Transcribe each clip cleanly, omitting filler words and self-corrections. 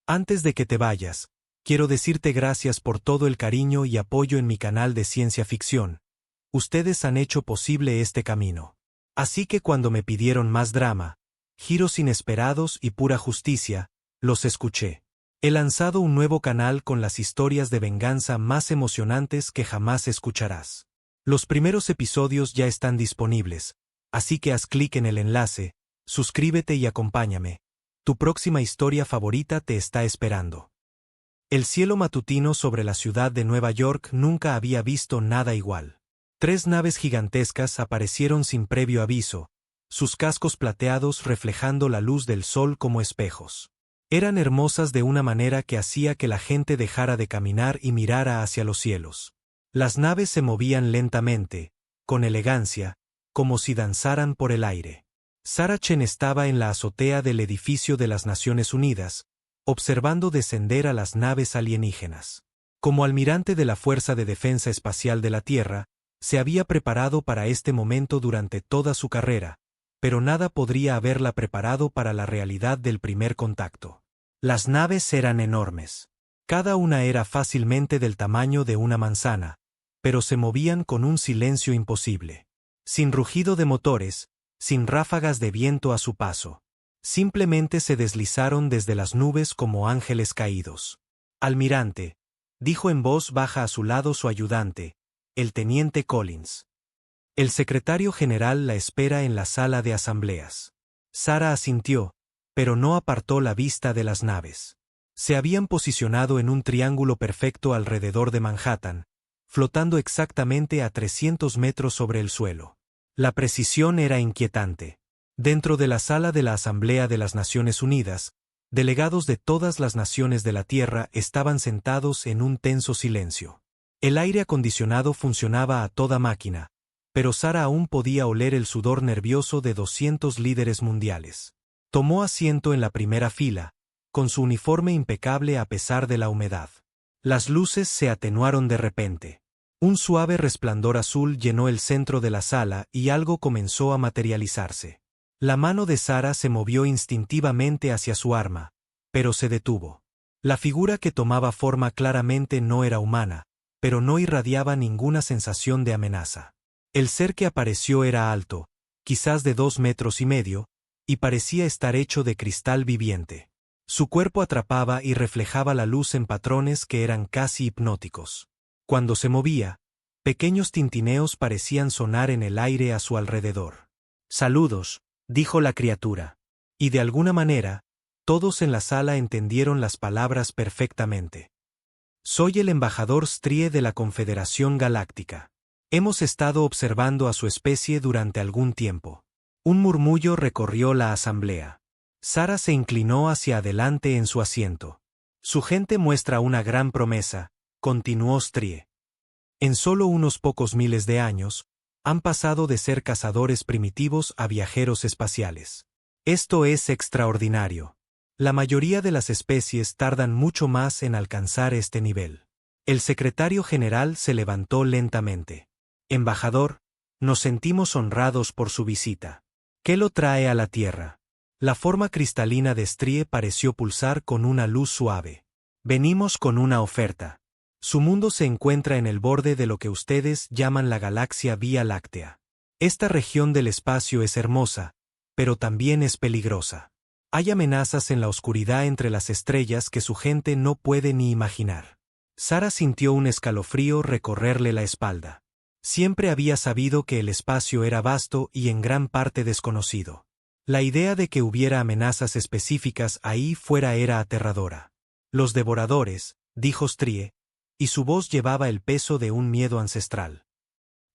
Antes de que te vayas, quiero decirte gracias por todo el cariño y apoyo en mi canal de ciencia ficción. Ustedes han hecho posible este camino. Así que cuando me pidieron más drama, giros inesperados y pura justicia, los escuché. He lanzado un nuevo canal con las historias de venganza más emocionantes que jamás escucharás. Los primeros episodios ya están disponibles, así que haz clic en el enlace, suscríbete y acompáñame. Tu próxima historia favorita te está esperando. El cielo matutino sobre la ciudad de Nueva York nunca había visto nada igual. 3 naves gigantescas aparecieron sin previo aviso, sus cascos plateados reflejando la luz del sol como espejos. Eran hermosas de una manera que hacía que la gente dejara de caminar y mirara hacia los cielos. Las naves se movían lentamente, con elegancia, como si danzaran por el aire. Sarah Chen estaba en la azotea del edificio de las Naciones Unidas, observando descender a las naves alienígenas. Como almirante de la Fuerza de Defensa Espacial de la Tierra, se había preparado para este momento durante toda su carrera, pero nada podría haberla preparado para la realidad del primer contacto. Las naves eran enormes. Cada una era fácilmente del tamaño de una manzana, pero se movían con un silencio imposible. Sin rugido de motores, sin ráfagas de viento a su paso. Simplemente se deslizaron desde las nubes como ángeles caídos. Almirante, dijo en voz baja a su lado su ayudante, el teniente Collins. El secretario general la espera en la sala de asambleas. Sarah asintió, pero no apartó la vista de las naves. Se habían posicionado en un triángulo perfecto alrededor de Manhattan, flotando exactamente a 300 metros sobre el suelo. La precisión era inquietante. Dentro de la sala de la Asamblea de las Naciones Unidas, delegados de todas las naciones de la Tierra estaban sentados en un tenso silencio. El aire acondicionado funcionaba a toda máquina, pero Sarah aún podía oler el sudor nervioso de 200 líderes mundiales. Tomó asiento en la primera fila, con su uniforme impecable a pesar de la humedad. Las luces se atenuaron de repente. Un suave resplandor azul llenó el centro de la sala y algo comenzó a materializarse. La mano de Sarah se movió instintivamente hacia su arma, pero se detuvo. La figura que tomaba forma claramente no era humana, pero no irradiaba ninguna sensación de amenaza. El ser que apareció era alto, quizás de 2,5 metros, y parecía estar hecho de cristal viviente. Su cuerpo atrapaba y reflejaba la luz en patrones que eran casi hipnóticos. Cuando se movía, pequeños tintineos parecían sonar en el aire a su alrededor. «Saludos», dijo la criatura. Y de alguna manera, todos en la sala entendieron las palabras perfectamente. «Soy el embajador Strie de la Confederación Galáctica. Hemos estado observando a su especie durante algún tiempo». Un murmullo recorrió la asamblea. Sarah se inclinó hacia adelante en su asiento. «Su gente muestra una gran promesa», continuó Strie. «En solo unos pocos miles de años, han pasado de ser cazadores primitivos a viajeros espaciales. Esto es extraordinario. La mayoría de las especies tardan mucho más en alcanzar este nivel». El secretario general se levantó lentamente. «Embajador, nos sentimos honrados por su visita. ¿Qué lo trae a la Tierra?» La forma cristalina de Strie pareció pulsar con una luz suave. «Venimos con una oferta. Su mundo se encuentra en el borde de lo que ustedes llaman la galaxia Vía Láctea. Esta región del espacio es hermosa, pero también es peligrosa. Hay amenazas en la oscuridad entre las estrellas que su gente no puede ni imaginar». Sarah sintió un escalofrío recorrerle la espalda. Siempre había sabido que el espacio era vasto y en gran parte desconocido. La idea de que hubiera amenazas específicas ahí fuera era aterradora. «Los devoradores», dijo Strie, y su voz llevaba el peso de un miedo ancestral.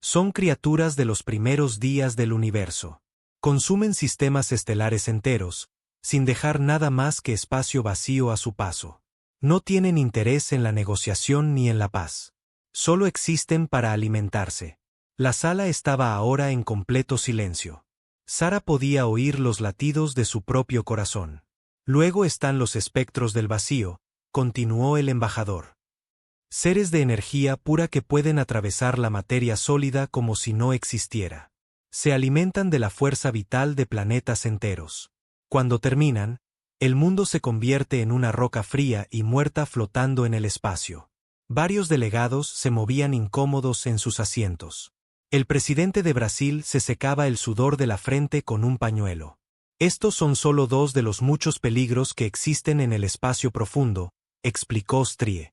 «Son criaturas de los primeros días del universo. Consumen sistemas estelares enteros, sin dejar nada más que espacio vacío a su paso. No tienen interés en la negociación ni en la paz. Solo existen para alimentarse». La sala estaba ahora en completo silencio. Sarah podía oír los latidos de su propio corazón. «Luego están los espectros del vacío», continuó el embajador. «Seres de energía pura que pueden atravesar la materia sólida como si no existiera. Se alimentan de la fuerza vital de planetas enteros. Cuando terminan, El mundo se convierte en una roca fría y muerta flotando en el espacio. Varios delegados se movían incómodos en sus asientos. El presidente de Brasil se secaba el sudor de la frente con un pañuelo. Estos son solo dos de los muchos peligros que existen en el espacio profundo, explicó Strie.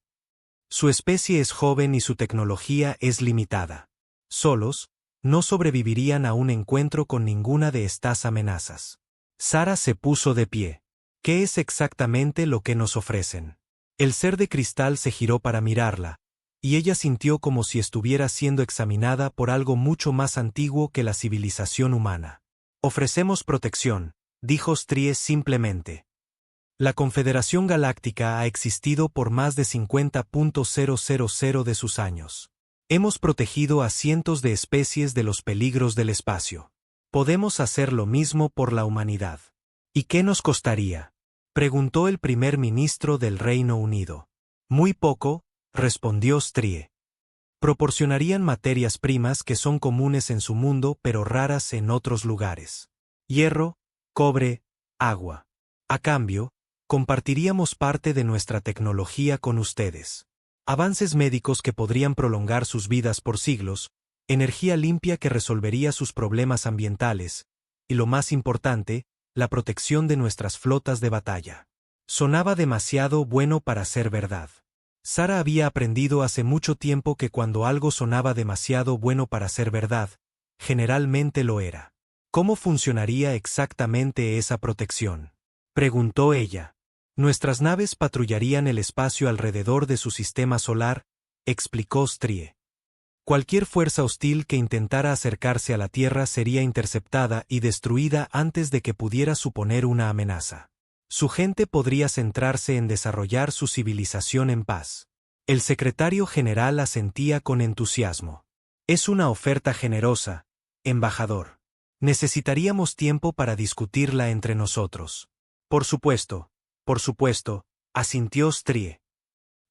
Su especie es joven y su tecnología es limitada. Solos, no sobrevivirían a un encuentro con ninguna de estas amenazas. Sara se puso de pie. ¿Qué es exactamente lo que nos ofrecen? El ser de cristal se giró para mirarla, y ella sintió como si estuviera siendo examinada por algo mucho más antiguo que la civilización humana. Ofrecemos protección, dijo Strie simplemente. La Confederación Galáctica ha existido por más de 50.000 de sus años. Hemos protegido a cientos de especies de los peligros del espacio. Podemos hacer lo mismo por la humanidad. ¿Y qué nos costaría?, preguntó el primer ministro del Reino Unido. Muy poco, respondió Strie. Proporcionarían materias primas que son comunes en su mundo pero raras en otros lugares. Hierro, cobre, agua. A cambio, compartiríamos parte de nuestra tecnología con ustedes. Avances médicos que podrían prolongar sus vidas por siglos, energía limpia que resolvería sus problemas ambientales, y lo más importante, la protección de nuestras flotas de batalla. Sonaba demasiado bueno para ser verdad. Sara había aprendido hace mucho tiempo que cuando algo sonaba demasiado bueno para ser verdad, generalmente lo era. ¿Cómo funcionaría exactamente esa protección?, preguntó ella. Nuestras naves patrullarían el espacio alrededor de su sistema solar, explicó Strie. Cualquier fuerza hostil que intentara acercarse a la Tierra sería interceptada y destruida antes de que pudiera suponer una amenaza. Su gente podría centrarse en desarrollar su civilización en paz. El secretario general asentía con entusiasmo. Es una oferta generosa, embajador. Necesitaríamos tiempo para discutirla entre nosotros. Por supuesto, asintió Strie.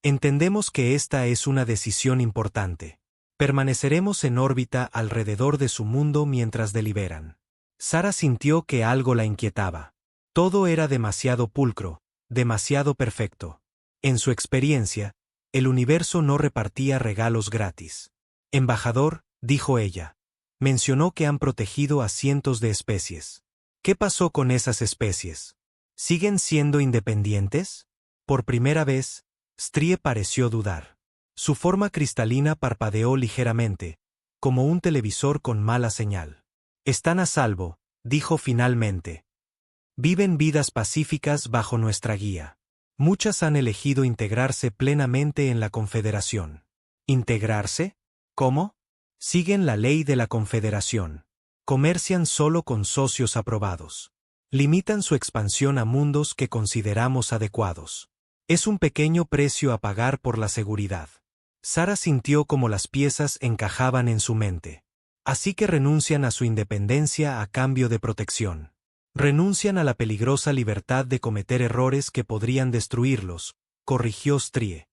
Entendemos que esta es una decisión importante. Permaneceremos en órbita alrededor de su mundo mientras deliberan. Sara sintió que algo la inquietaba. Todo era demasiado pulcro, demasiado perfecto. En su experiencia, el universo no repartía regalos gratis. Embajador, dijo ella, mencionó que han protegido a cientos de especies. ¿Qué pasó con esas especies? ¿Siguen siendo independientes? Por primera vez, Strie pareció dudar. Su forma cristalina parpadeó ligeramente, como un televisor con mala señal. Están a salvo, dijo finalmente. Viven vidas pacíficas bajo nuestra guía. Muchas han elegido integrarse plenamente en la Confederación. ¿Integrarse? ¿Cómo? Siguen la ley de la Confederación. Comercian solo con socios aprobados. Limitan su expansión a mundos que consideramos adecuados. Es un pequeño precio a pagar por la seguridad. Sara sintió como las piezas encajaban en su mente. Así que renuncian a su independencia a cambio de protección. Renuncian a la peligrosa libertad de cometer errores que podrían destruirlos, corrigió Strie.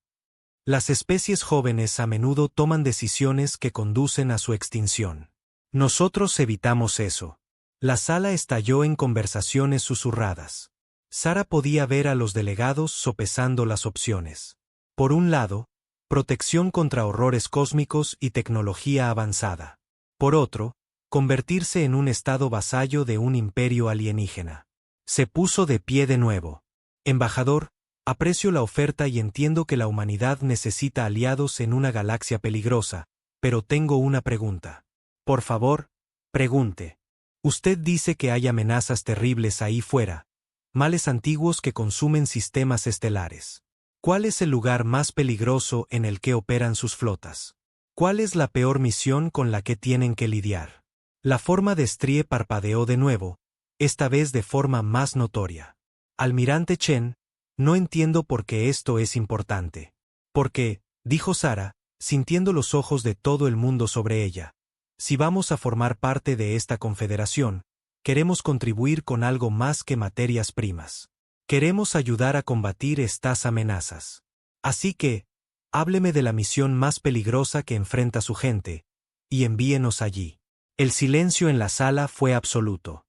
Las especies jóvenes a menudo toman decisiones que conducen a su extinción. Nosotros evitamos eso. La sala estalló en conversaciones susurradas. Sara podía ver a los delegados sopesando las opciones. Por un lado, protección contra horrores cósmicos y tecnología avanzada. Por otro, convertirse en un estado vasallo de un imperio alienígena. Se puso de pie de nuevo. Embajador, aprecio la oferta y entiendo que la humanidad necesita aliados en una galaxia peligrosa, pero tengo una pregunta. Por favor, pregunte. Usted dice que hay amenazas terribles ahí fuera, males antiguos que consumen sistemas estelares. ¿Cuál es el lugar más peligroso en el que operan sus flotas? ¿Cuál es la peor misión con la que tienen que lidiar? La forma de Strie parpadeó de nuevo, esta vez de forma más notoria. Almirante Chen, no entiendo por qué esto es importante. Porque, dijo Sara, sintiendo los ojos de todo el mundo sobre ella, si vamos a formar parte de esta confederación, queremos contribuir con algo más que materias primas. Queremos ayudar a combatir estas amenazas. Así que, hábleme de la misión más peligrosa que enfrenta su gente, y envíenos allí. El silencio en la sala fue absoluto.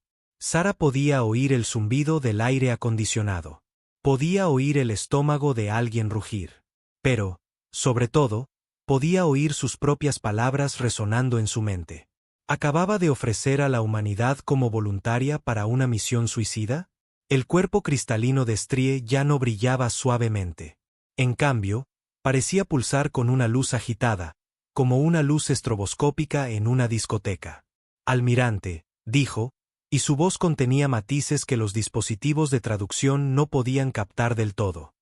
Sara podía oír el zumbido del aire acondicionado. Podía oír el estómago de alguien rugir. Pero, sobre todo, podía oír sus propias palabras resonando en su mente. ¿Acababa de ofrecer a la humanidad como voluntaria para una misión suicida? El cuerpo cristalino de Strie ya no brillaba suavemente. En cambio, parecía pulsar con una luz agitada, como una luz estroboscópica en una discoteca. Almirante, dijo, y su voz contenía matices que los dispositivos de traducción no podían captar del todo.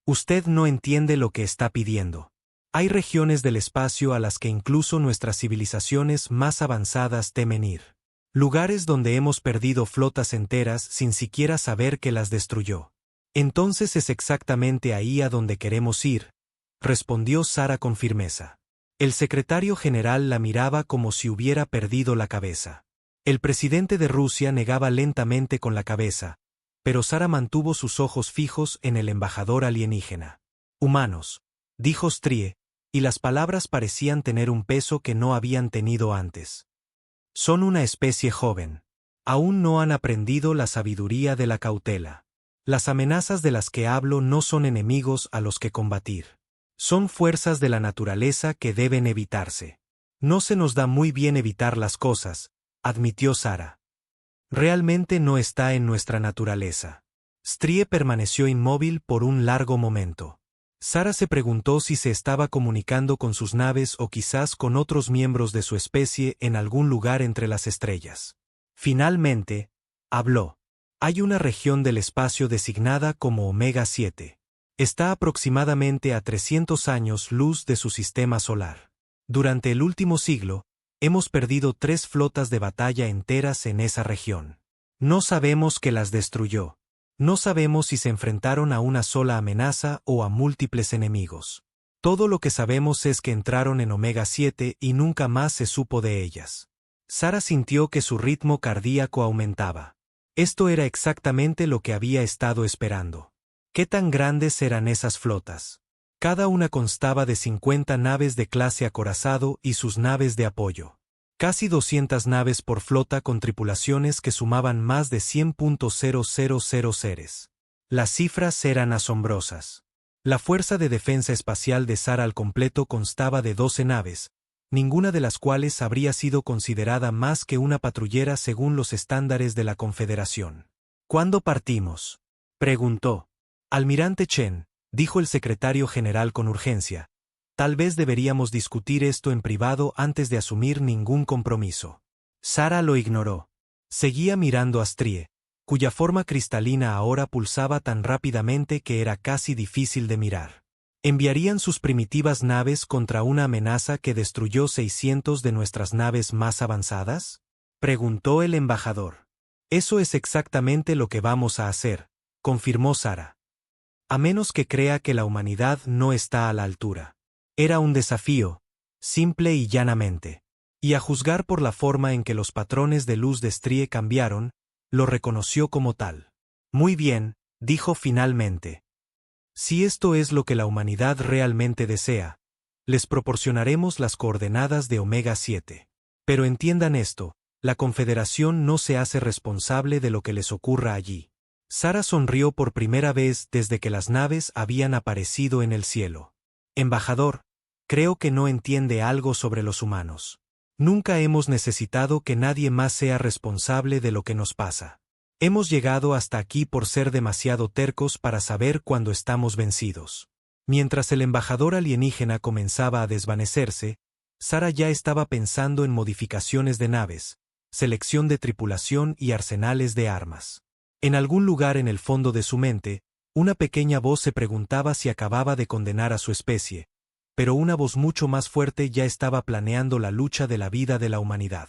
Usted no entiende lo que está pidiendo. Hay regiones del espacio a las que incluso nuestras civilizaciones más avanzadas temen ir. Lugares donde hemos perdido flotas enteras sin siquiera saber que las destruyó. Entonces es exactamente ahí a donde queremos ir, respondió Sara con firmeza. El secretario general la miraba como si hubiera perdido la cabeza. El presidente de Rusia negaba lentamente con la cabeza, pero Sara mantuvo sus ojos fijos en el embajador alienígena. Humanos, dijo Strie, y las palabras parecían tener un peso que no habían tenido antes. Son una especie joven. Aún no han aprendido la sabiduría de la cautela. Las amenazas de las que hablo no son enemigos a los que combatir. Son fuerzas de la naturaleza que deben evitarse. No se nos da muy bien evitar las cosas, admitió Sara. Realmente no está en nuestra naturaleza. Strie permaneció inmóvil por un largo momento. Sara se preguntó si se estaba comunicando con sus naves o quizás con otros miembros de su especie en algún lugar entre las estrellas. Finalmente, habló. Hay una región del espacio designada como Omega 7. Está aproximadamente a 300 años luz de su sistema solar. Durante el último siglo, hemos perdido 3 flotas de batalla enteras en esa región. No sabemos qué las destruyó. No sabemos si se enfrentaron a una sola amenaza o a múltiples enemigos. Todo lo que sabemos es que entraron en Omega 7 y nunca más se supo de ellas. Sara sintió que su ritmo cardíaco aumentaba. Esto era exactamente lo que había estado esperando. ¿Qué tan grandes eran esas flotas? Cada una constaba de 50 naves de clase acorazado y sus naves de apoyo. Casi 200 naves por flota con tripulaciones que sumaban más de 100.000 seres. Las cifras eran asombrosas. La Fuerza de Defensa Espacial de Sara al completo constaba de 12 naves, ninguna de las cuales habría sido considerada más que una patrullera según los estándares de la Confederación. ¿Cuándo partimos?, preguntó. Almirante Chen, dijo el secretario general con urgencia. Tal vez deberíamos discutir esto en privado antes de asumir ningún compromiso. Sara lo ignoró. Seguía mirando a Strie, cuya forma cristalina ahora pulsaba tan rápidamente que era casi difícil de mirar. ¿Enviarían sus primitivas naves contra una amenaza que destruyó 600 de nuestras naves más avanzadas?, preguntó el embajador. Eso es exactamente lo que vamos a hacer, confirmó Sara. A menos que crea que la humanidad no está a la altura. Era un desafío, simple y llanamente. Y a juzgar por la forma en que los patrones de luz de Strie cambiaron, lo reconoció como tal. Muy bien, dijo finalmente. Si esto es lo que la humanidad realmente desea, les proporcionaremos las coordenadas de Omega 7. Pero entiendan esto, la Confederación no se hace responsable de lo que les ocurra allí. Sara sonrió por primera vez desde que las naves habían aparecido en el cielo. Embajador, creo que no entiende algo sobre los humanos. Nunca hemos necesitado que nadie más sea responsable de lo que nos pasa. Hemos llegado hasta aquí por ser demasiado tercos para saber cuándo estamos vencidos. Mientras el embajador alienígena comenzaba a desvanecerse, Sara ya estaba pensando en modificaciones de naves, selección de tripulación y arsenales de armas. En algún lugar en el fondo de su mente, una pequeña voz se preguntaba si acababa de condenar a su especie, pero una voz mucho más fuerte ya estaba planeando la lucha de la vida de la humanidad.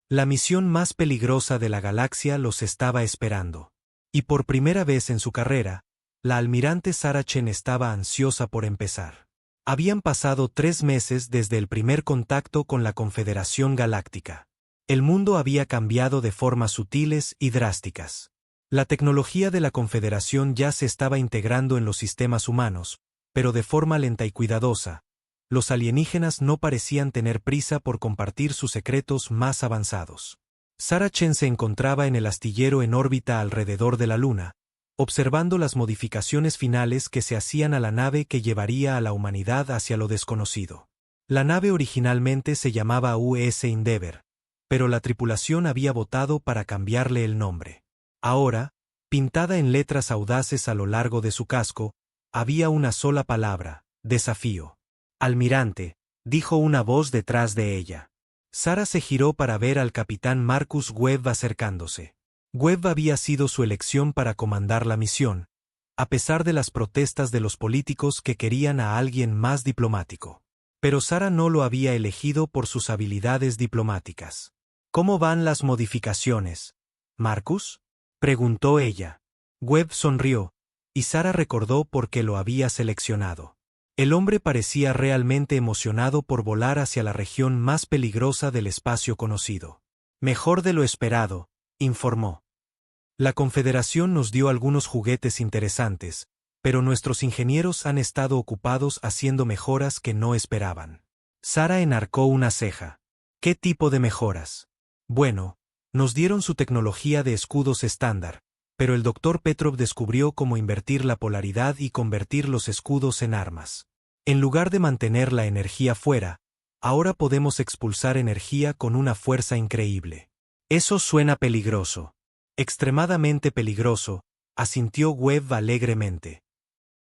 La misión más peligrosa de la galaxia los estaba esperando. Y por primera vez en su carrera, la almirante Sara Chen estaba ansiosa por empezar. Habían pasado 3 meses desde el primer contacto con la Confederación Galáctica. El mundo había cambiado de formas sutiles y drásticas. La tecnología de la Confederación ya se estaba integrando en los sistemas humanos, pero de forma lenta y cuidadosa. Los alienígenas no parecían tener prisa por compartir sus secretos más avanzados. Sarah Chen se encontraba en el astillero en órbita alrededor de la Luna, observando las modificaciones finales que se hacían a la nave que llevaría a la humanidad hacia lo desconocido. La nave originalmente se llamaba US Endeavour, pero la tripulación había votado para cambiarle el nombre. Ahora, pintada en letras audaces a lo largo de su casco, había una sola palabra: desafío. «Almirante», dijo una voz detrás de ella. Sarah se giró para ver al capitán Marcus Webb acercándose. Webb había sido su elección para comandar la misión, a pesar de las protestas de los políticos que querían a alguien más diplomático. Pero Sarah no lo había elegido por sus habilidades diplomáticas. «¿Cómo van las modificaciones, Marcus?», preguntó ella. Webb sonrió, y Sarah recordó por qué lo había seleccionado. El hombre parecía realmente emocionado por volar hacia la región más peligrosa del espacio conocido. «Mejor de lo esperado», informó. «La Confederación nos dio algunos juguetes interesantes, pero nuestros ingenieros han estado ocupados haciendo mejoras que no esperaban». Sarah enarcó una ceja. «¿Qué tipo de mejoras?». «Bueno, nos dieron su tecnología de escudos estándar, pero el Dr. Petrov descubrió cómo invertir la polaridad y convertir los escudos en armas. En lugar de mantener la energía fuera, ahora podemos expulsar energía con una fuerza increíble». «Eso suena peligroso». «Extremadamente peligroso», asintió Webb alegremente.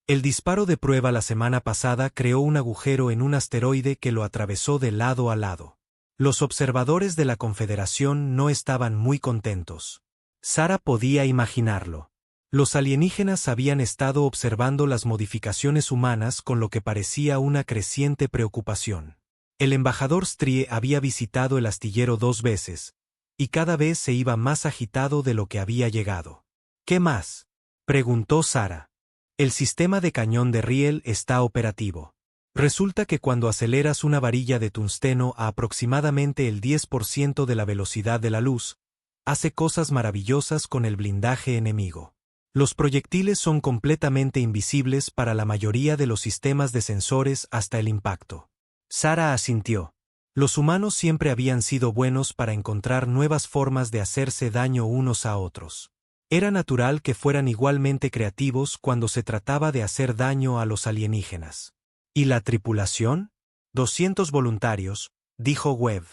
El disparo de prueba la semana pasada creó un agujero en un asteroide que lo atravesó de lado a lado. Los observadores de la Confederación no estaban muy contentos. Sarah podía imaginarlo. Los alienígenas habían estado observando las modificaciones humanas con lo que parecía una creciente preocupación. El embajador Strie había visitado el astillero 2 veces, y cada vez se iba más agitado de lo que había llegado. «¿Qué más?», preguntó Sarah. «El sistema de cañón de riel está operativo. Resulta que cuando aceleras una varilla de tungsteno a aproximadamente el 10% de la velocidad de la luz, hace cosas maravillosas con el blindaje enemigo. Los proyectiles son completamente invisibles para la mayoría de los sistemas de sensores hasta el impacto». Sarah asintió. Los humanos siempre habían sido buenos para encontrar nuevas formas de hacerse daño unos a otros. Era natural que fueran igualmente creativos cuando se trataba de hacer daño a los alienígenas. «¿Y la tripulación?». «200 voluntarios», dijo Webb.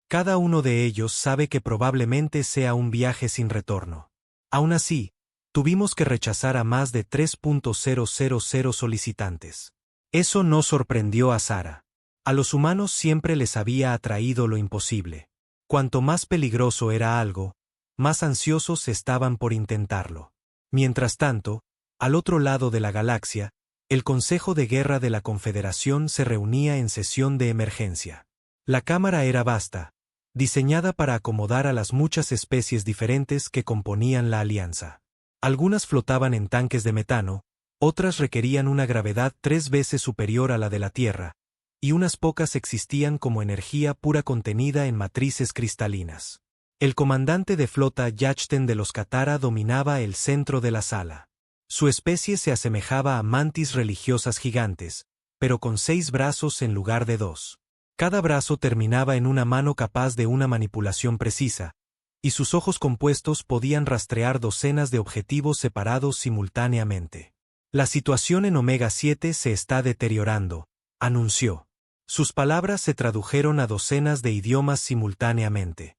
«Cada uno de ellos sabe que probablemente sea un viaje sin retorno. Aún así, tuvimos que rechazar a más de 3.000 solicitantes». Eso no sorprendió a Sarah. A los humanos siempre les había atraído lo imposible. Cuanto más peligroso era algo, más ansiosos estaban por intentarlo. Mientras tanto, al otro lado de la galaxia, el Consejo de Guerra de la Confederación se reunía en sesión de emergencia. La cámara era vasta, diseñada para acomodar a las muchas especies diferentes que componían la alianza. Algunas flotaban en tanques de metano, otras requerían una gravedad 3 veces superior a la de la Tierra, y unas pocas existían como energía pura contenida en matrices cristalinas. El comandante de flota Yachten de los Katara dominaba el centro de la sala. Su especie se asemejaba a mantis religiosas gigantes, pero con 6 brazos en lugar de 2. Cada brazo terminaba en una mano capaz de una manipulación precisa, y sus ojos compuestos podían rastrear docenas de objetivos separados simultáneamente. «La situación en Omega 7 se está deteriorando», anunció. Sus palabras se tradujeron a docenas de idiomas simultáneamente.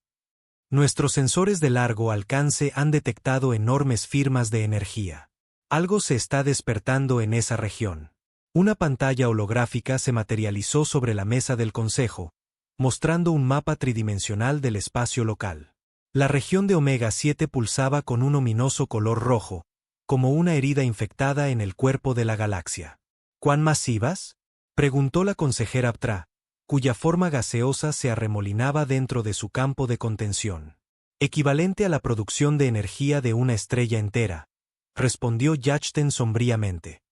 «Nuestros sensores de largo alcance han detectado enormes firmas de energía. Algo se está despertando en esa región». Una pantalla holográfica se materializó sobre la mesa del Consejo, mostrando un mapa tridimensional del espacio local. La región de Omega 7 pulsaba con un ominoso color rojo, como una herida infectada en el cuerpo de la galaxia. «¿Cuán masivas?», preguntó la consejera Ptra, cuya forma gaseosa se arremolinaba dentro de su campo de contención. «Equivalente a la producción de energía de una estrella entera», respondió Yachten sombríamente.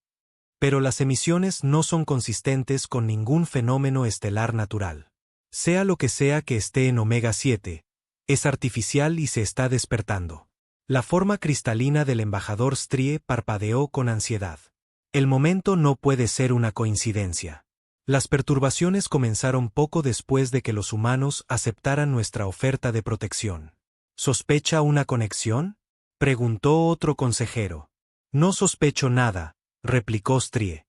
«Pero las emisiones no son consistentes con ningún fenómeno estelar natural. Sea lo que sea que esté en Omega 7, es artificial y se está despertando». La forma cristalina del embajador Strie parpadeó con ansiedad. «El momento no puede ser una coincidencia». Las perturbaciones comenzaron poco después de que los humanos aceptaran nuestra oferta de protección. ¿Sospecha una conexión?, preguntó otro consejero. No sospecho nada, replicó Strie.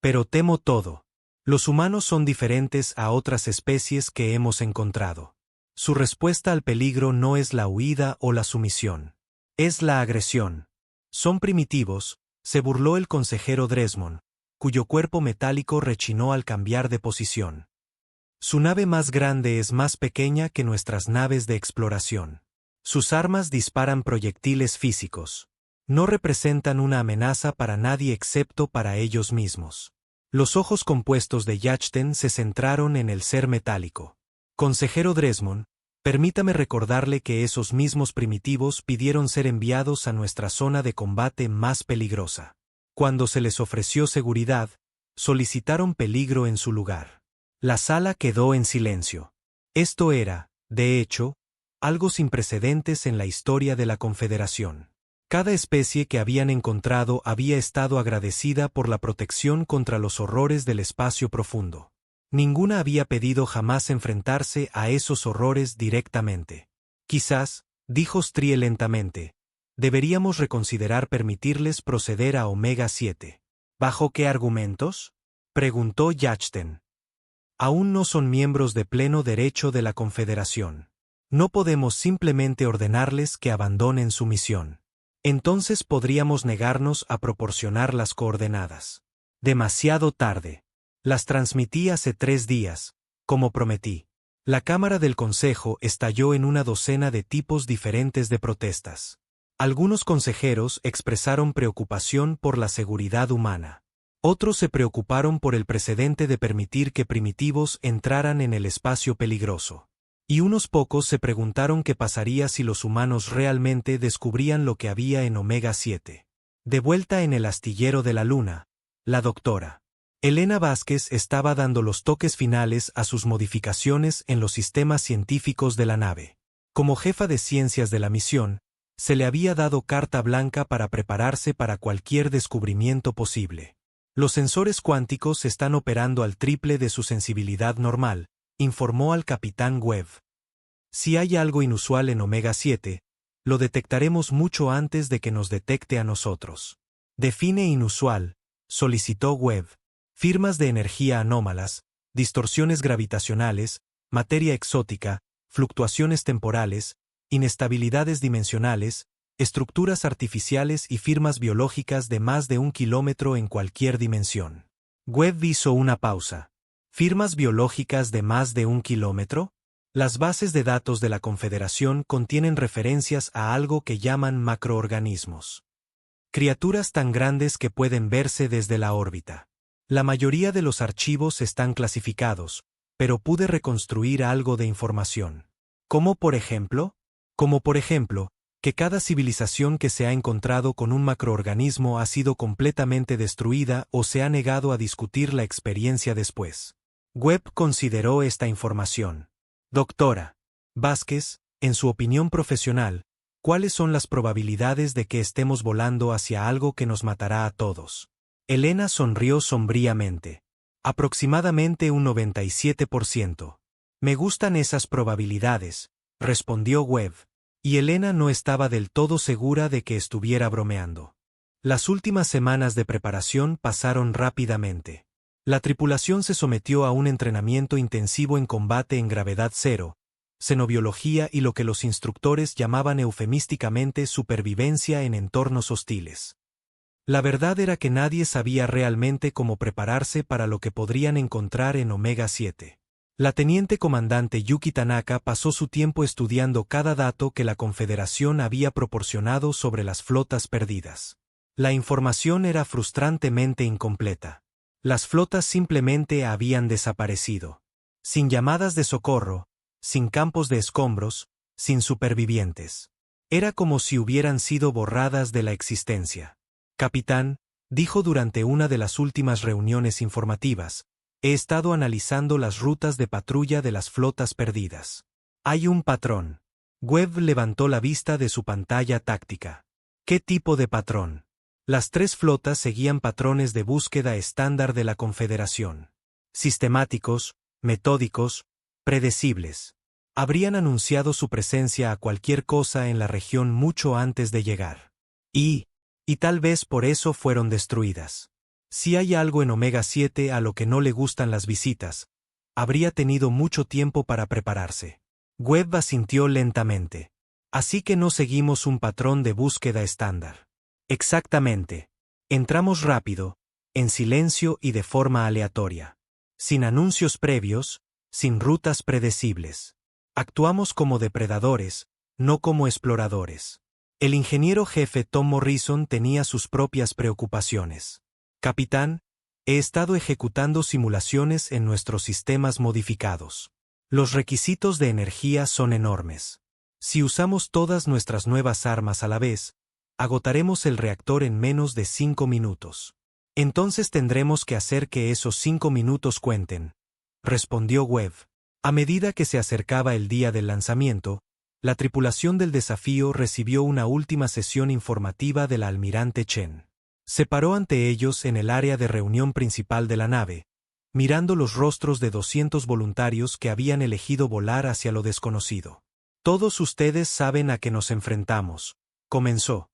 Pero temo todo. Los humanos son diferentes a otras especies que hemos encontrado. Su respuesta al peligro no es la huida o la sumisión. Es la agresión. Son primitivos, se burló el consejero Dresmond, cuyo cuerpo metálico rechinó al cambiar de posición. Su nave más grande es más pequeña que nuestras naves de exploración. Sus armas disparan proyectiles físicos. No representan una amenaza para nadie excepto para ellos mismos. Los ojos compuestos de Yachten se centraron en el ser metálico. Consejero Dresmond, permítame recordarle que esos mismos primitivos pidieron ser enviados a nuestra zona de combate más peligrosa. Cuando se les ofreció seguridad, solicitaron peligro en su lugar. La sala quedó en silencio. Esto era, de hecho, algo sin precedentes en la historia de la Confederación. Cada especie que habían encontrado había estado agradecida por la protección contra los horrores del espacio profundo. Ninguna había pedido jamás enfrentarse a esos horrores directamente. Quizás, dijo Strie lentamente, deberíamos reconsiderar permitirles proceder a Omega 7. ¿Bajo qué argumentos?, preguntó Yachten. Aún no son miembros de pleno derecho de la Confederación. No podemos simplemente ordenarles que abandonen su misión. Entonces podríamos negarnos a proporcionar las coordenadas. Demasiado tarde. Las transmití hace 3 días, como prometí. La Cámara del Consejo estalló en una docena de tipos diferentes de protestas. Algunos consejeros expresaron preocupación por la seguridad humana. Otros se preocuparon por el precedente de permitir que primitivos entraran en el espacio peligroso. Y unos pocos se preguntaron qué pasaría si los humanos realmente descubrían lo que había en Omega 7. De vuelta en el astillero de la Luna, la doctora Elena Vázquez estaba dando los toques finales a sus modificaciones en los sistemas científicos de la nave. Como jefa de ciencias de la misión, se le había dado carta blanca para prepararse para cualquier descubrimiento posible. Los sensores cuánticos están operando al triple de su sensibilidad normal, informó al capitán Webb. Si hay algo inusual en Omega 7, lo detectaremos mucho antes de que nos detecte a nosotros. Define inusual, solicitó Webb. Firmas de energía anómalas, distorsiones gravitacionales, materia exótica, fluctuaciones temporales, inestabilidades dimensionales, estructuras artificiales y firmas biológicas de más de 1 kilómetro en cualquier dimensión. Webb hizo una pausa. ¿Firmas biológicas de más de 1 kilómetro? Las bases de datos de la Confederación contienen referencias a algo que llaman macroorganismos. Criaturas tan grandes que pueden verse desde la órbita. La mayoría de los archivos están clasificados, pero pude reconstruir algo de información. ¿Cómo por ejemplo? Como por ejemplo, que cada civilización que se ha encontrado con un macroorganismo ha sido completamente destruida o se ha negado a discutir la experiencia después. Webb consideró esta información. Doctora Vázquez, en su opinión profesional, ¿cuáles son las probabilidades de que estemos volando hacia algo que nos matará a todos? Elena sonrió sombríamente. Aproximadamente un 97%. Me gustan esas probabilidades, respondió Webb, y Elena no estaba del todo segura de que estuviera bromeando. Las últimas semanas de preparación pasaron rápidamente. La tripulación se sometió a un entrenamiento intensivo en combate en gravedad cero, xenobiología y lo que los instructores llamaban eufemísticamente supervivencia en entornos hostiles. La verdad era que nadie sabía realmente cómo prepararse para lo que podrían encontrar en Omega 7. La teniente comandante Yuki Tanaka pasó su tiempo estudiando cada dato que la Confederación había proporcionado sobre las flotas perdidas. La información era frustrantemente incompleta. Las flotas simplemente habían desaparecido. Sin llamadas de socorro, sin campos de escombros, sin supervivientes. Era como si hubieran sido borradas de la existencia. Capitán, dijo durante una de las últimas reuniones informativas, he estado analizando las rutas de patrulla de las flotas perdidas. Hay un patrón. Webb levantó la vista de su pantalla táctica. ¿Qué tipo de patrón? Las 3 flotas seguían patrones de búsqueda estándar de la Confederación. Sistemáticos, metódicos, predecibles. Habrían anunciado su presencia a cualquier cosa en la región mucho antes de llegar. Y tal vez por eso fueron destruidas. Si hay algo en Omega 7 a lo que no le gustan las visitas, habría tenido mucho tiempo para prepararse. Webb asintió lentamente. Así que no seguimos un patrón de búsqueda estándar. Exactamente. Entramos rápido, en silencio y de forma aleatoria. Sin anuncios previos, sin rutas predecibles. Actuamos como depredadores, no como exploradores. El ingeniero jefe Tom Morrison tenía sus propias preocupaciones. Capitán, he estado ejecutando simulaciones en nuestros sistemas modificados. Los requisitos de energía son enormes. Si usamos todas nuestras nuevas armas a la vez, agotaremos el reactor en menos de 5 minutos. Entonces tendremos que hacer que esos 5 minutos cuenten, respondió Webb. A medida que se acercaba el día del lanzamiento, la tripulación del desafío recibió una última sesión informativa del almirante Chen. Se paró ante ellos en el área de reunión principal de la nave, mirando los rostros de 200 voluntarios que habían elegido volar hacia lo desconocido. Todos ustedes saben a qué nos enfrentamos, comenzó.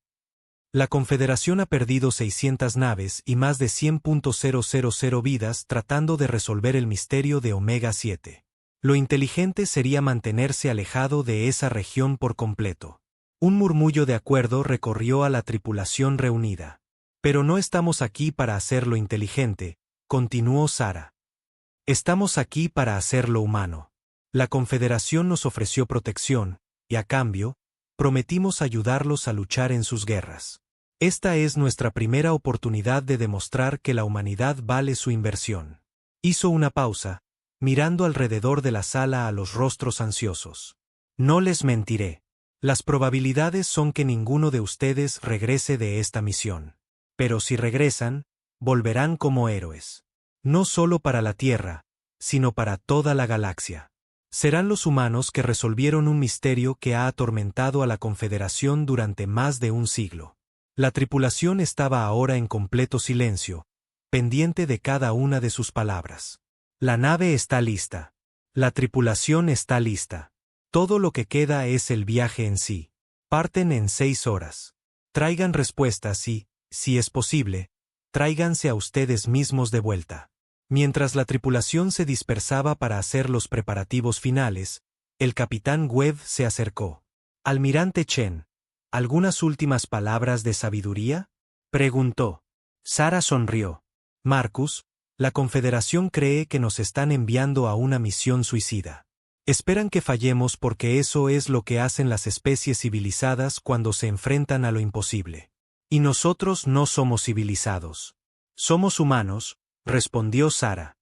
La Confederación ha perdido 600 naves y más de 100.000 vidas tratando de resolver el misterio de Omega 7. Lo inteligente sería mantenerse alejado de esa región por completo. Un murmullo de acuerdo recorrió a la tripulación reunida. Pero no estamos aquí para hacerlo inteligente, continuó Sara. Estamos aquí para hacerlo humano. La Confederación nos ofreció protección, y a cambio, prometimos ayudarlos a luchar en sus guerras. Esta es nuestra primera oportunidad de demostrar que la humanidad vale su inversión. Hizo una pausa, mirando alrededor de la sala a los rostros ansiosos. No les mentiré. Las probabilidades son que ninguno de ustedes regrese de esta misión. Pero si regresan, volverán como héroes. No solo para la Tierra, sino para toda la galaxia. Serán los humanos que resolvieron un misterio que ha atormentado a la Confederación durante más de un siglo. La tripulación estaba ahora en completo silencio, pendiente de cada una de sus palabras. La nave está lista. La tripulación está lista. Todo lo que queda es el viaje en sí. Parten en 6 horas. Traigan respuestas y, si es posible, tráiganse a ustedes mismos de vuelta. Mientras la tripulación se dispersaba para hacer los preparativos finales, el capitán Webb se acercó. Almirante Chen, ¿algunas últimas palabras de sabiduría?, preguntó. Sara sonrió. Marcus, la Confederación cree que nos están enviando a una misión suicida. Esperan que fallemos porque eso es lo que hacen las especies civilizadas cuando se enfrentan a lo imposible. Y nosotros no somos civilizados. Somos humanos, respondió Sara.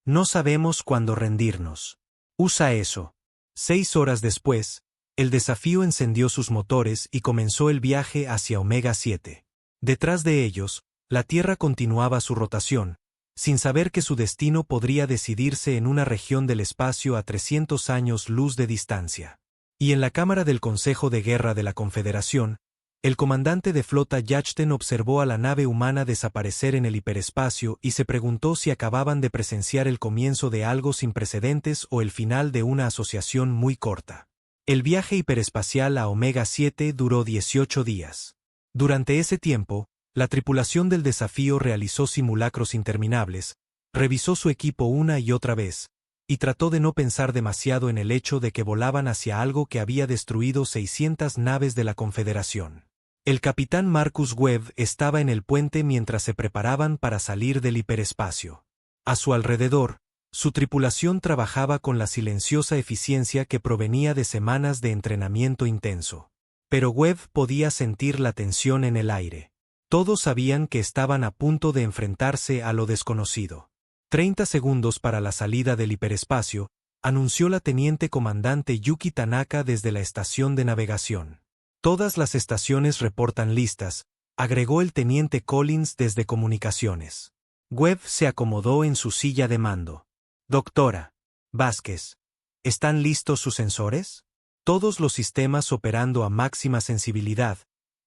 No sabemos cuándo rendirnos. Usa eso. 6 horas después, el desafío encendió sus motores y comenzó el viaje hacia Omega 7. Detrás de ellos, la Tierra continuaba su rotación, sin saber que su destino podría decidirse en una región del espacio a 300 años luz de distancia. Y en la cámara del Consejo de Guerra de la Confederación, el comandante de flota Yachten observó a la nave humana desaparecer en el hiperespacio y se preguntó si acababan de presenciar el comienzo de algo sin precedentes o el final de una asociación muy corta. El viaje hiperespacial a Omega 7 duró 18 días. Durante ese tiempo, la tripulación del desafío realizó simulacros interminables, revisó su equipo una y otra vez, y trató de no pensar demasiado en el hecho de que volaban hacia algo que había destruido 600 naves de la Confederación. El capitán Marcus Webb estaba en el puente mientras se preparaban para salir del hiperespacio. A su alrededor, su tripulación trabajaba con la silenciosa eficiencia que provenía de semanas de entrenamiento intenso. Pero Webb podía sentir la tensión en el aire. Todos sabían que estaban a punto de enfrentarse a lo desconocido. 30 segundos para la salida del hiperespacio, anunció la teniente comandante Yuki Tanaka desde la estación de navegación. Todas las estaciones reportan listas, agregó el teniente Collins desde comunicaciones. Webb se acomodó en su silla de mando. Doctora Vázquez, ¿están listos sus sensores? Todos los sistemas operando a máxima sensibilidad,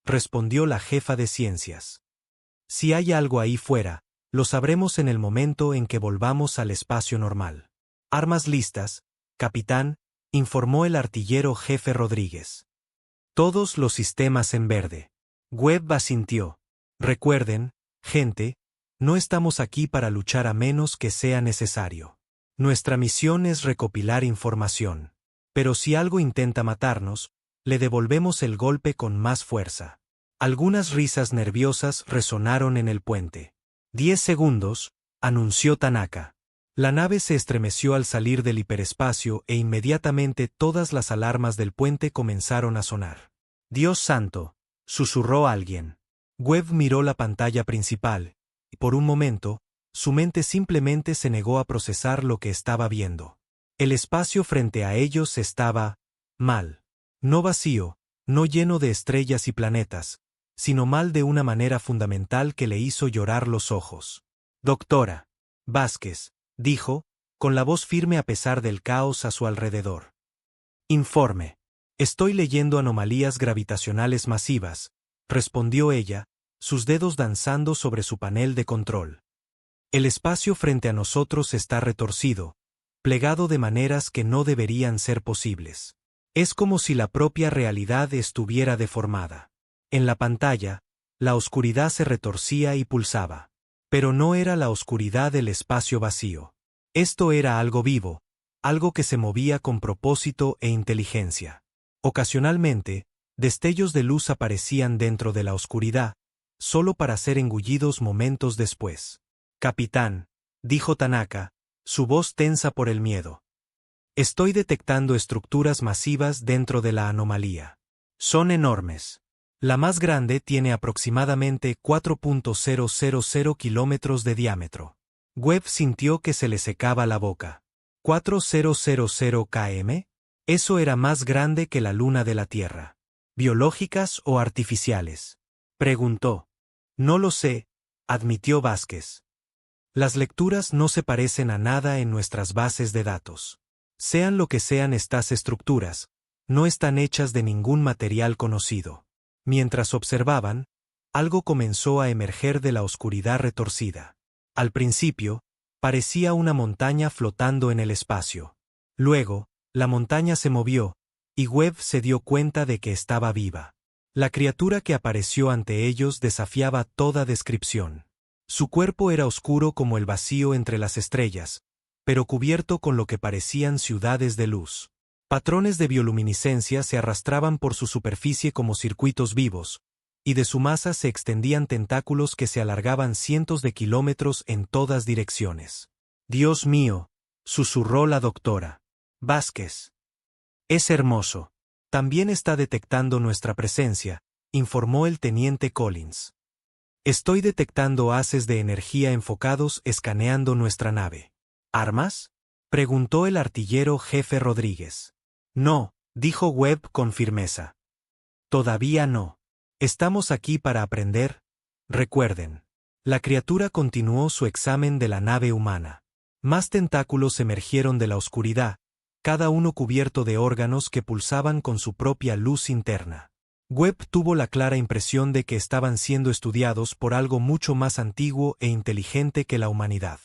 respondió la jefa de ciencias. Si hay algo ahí fuera, Lo sabremos en el momento en que volvamos al espacio normal. Armas listas, capitán, informó el artillero jefe Rodríguez. Todos los sistemas en verde. Webb asintió. Recuerden, gente, no estamos aquí para luchar a menos que sea necesario. Nuestra misión es recopilar información. Pero si algo intenta matarnos, le devolvemos el golpe con más fuerza. Algunas risas nerviosas resonaron en el puente. 10 segundos, anunció Tanaka. La nave se estremeció al salir del hiperespacio e inmediatamente todas las alarmas del puente comenzaron a sonar. Dios santo, susurró alguien. Webb miró la pantalla principal, y por un momento, su mente simplemente se negó a procesar lo que estaba viendo. El espacio frente a ellos estaba mal. No vacío, no lleno de estrellas y planetas, sino mal de una manera fundamental que le hizo llorar los ojos. Doctora Vázquez, dijo, con la voz firme a pesar del caos a su alrededor. Informe. Estoy leyendo anomalías gravitacionales masivas, respondió ella, sus dedos danzando sobre su panel de control. El espacio frente a nosotros está retorcido, plegado de maneras que no deberían ser posibles. Es como si la propia realidad estuviera deformada. En la pantalla, la oscuridad se retorcía y pulsaba. Pero no era la oscuridad del espacio vacío. Esto era algo vivo, algo que se movía con propósito e inteligencia. Ocasionalmente, destellos de luz aparecían dentro de la oscuridad, solo para ser engullidos momentos después. Capitán, dijo Tanaka, su voz tensa por el miedo. Estoy detectando estructuras masivas dentro de la anomalía. Son enormes. La más grande tiene aproximadamente 4.000 kilómetros de diámetro. Webb sintió que se le secaba la boca. ¿4.000 km? Eso era más grande que la luna de la Tierra. ¿Biológicas o artificiales? Preguntó. No lo sé, admitió Vázquez. Las lecturas no se parecen a nada en nuestras bases de datos. Sean lo que sean estas estructuras, no están hechas de ningún material conocido. Mientras observaban, algo comenzó a emerger de la oscuridad retorcida. Al principio, parecía una montaña flotando en el espacio. Luego, la montaña se movió, y Webb se dio cuenta de que estaba viva. La criatura que apareció ante ellos desafiaba toda descripción. Su cuerpo era oscuro como el vacío entre las estrellas, pero cubierto con lo que parecían ciudades de luz. Patrones de bioluminiscencia se arrastraban por su superficie como circuitos vivos, y de su masa se extendían tentáculos que se alargaban cientos de kilómetros en todas direcciones. Dios mío, susurró la doctora Vázquez. Es hermoso. También está detectando nuestra presencia, informó el teniente Collins. Estoy detectando haces de energía enfocados escaneando nuestra nave. ¿Armas? Preguntó el artillero jefe Rodríguez. No, dijo Webb con firmeza. Todavía no. Estamos aquí para aprender. Recuerden. La criatura continuó su examen de la nave humana. Más tentáculos emergieron de la oscuridad, cada uno cubierto de órganos que pulsaban con su propia luz interna. Webb tuvo la clara impresión de que estaban siendo estudiados por algo mucho más antiguo e inteligente que la humanidad.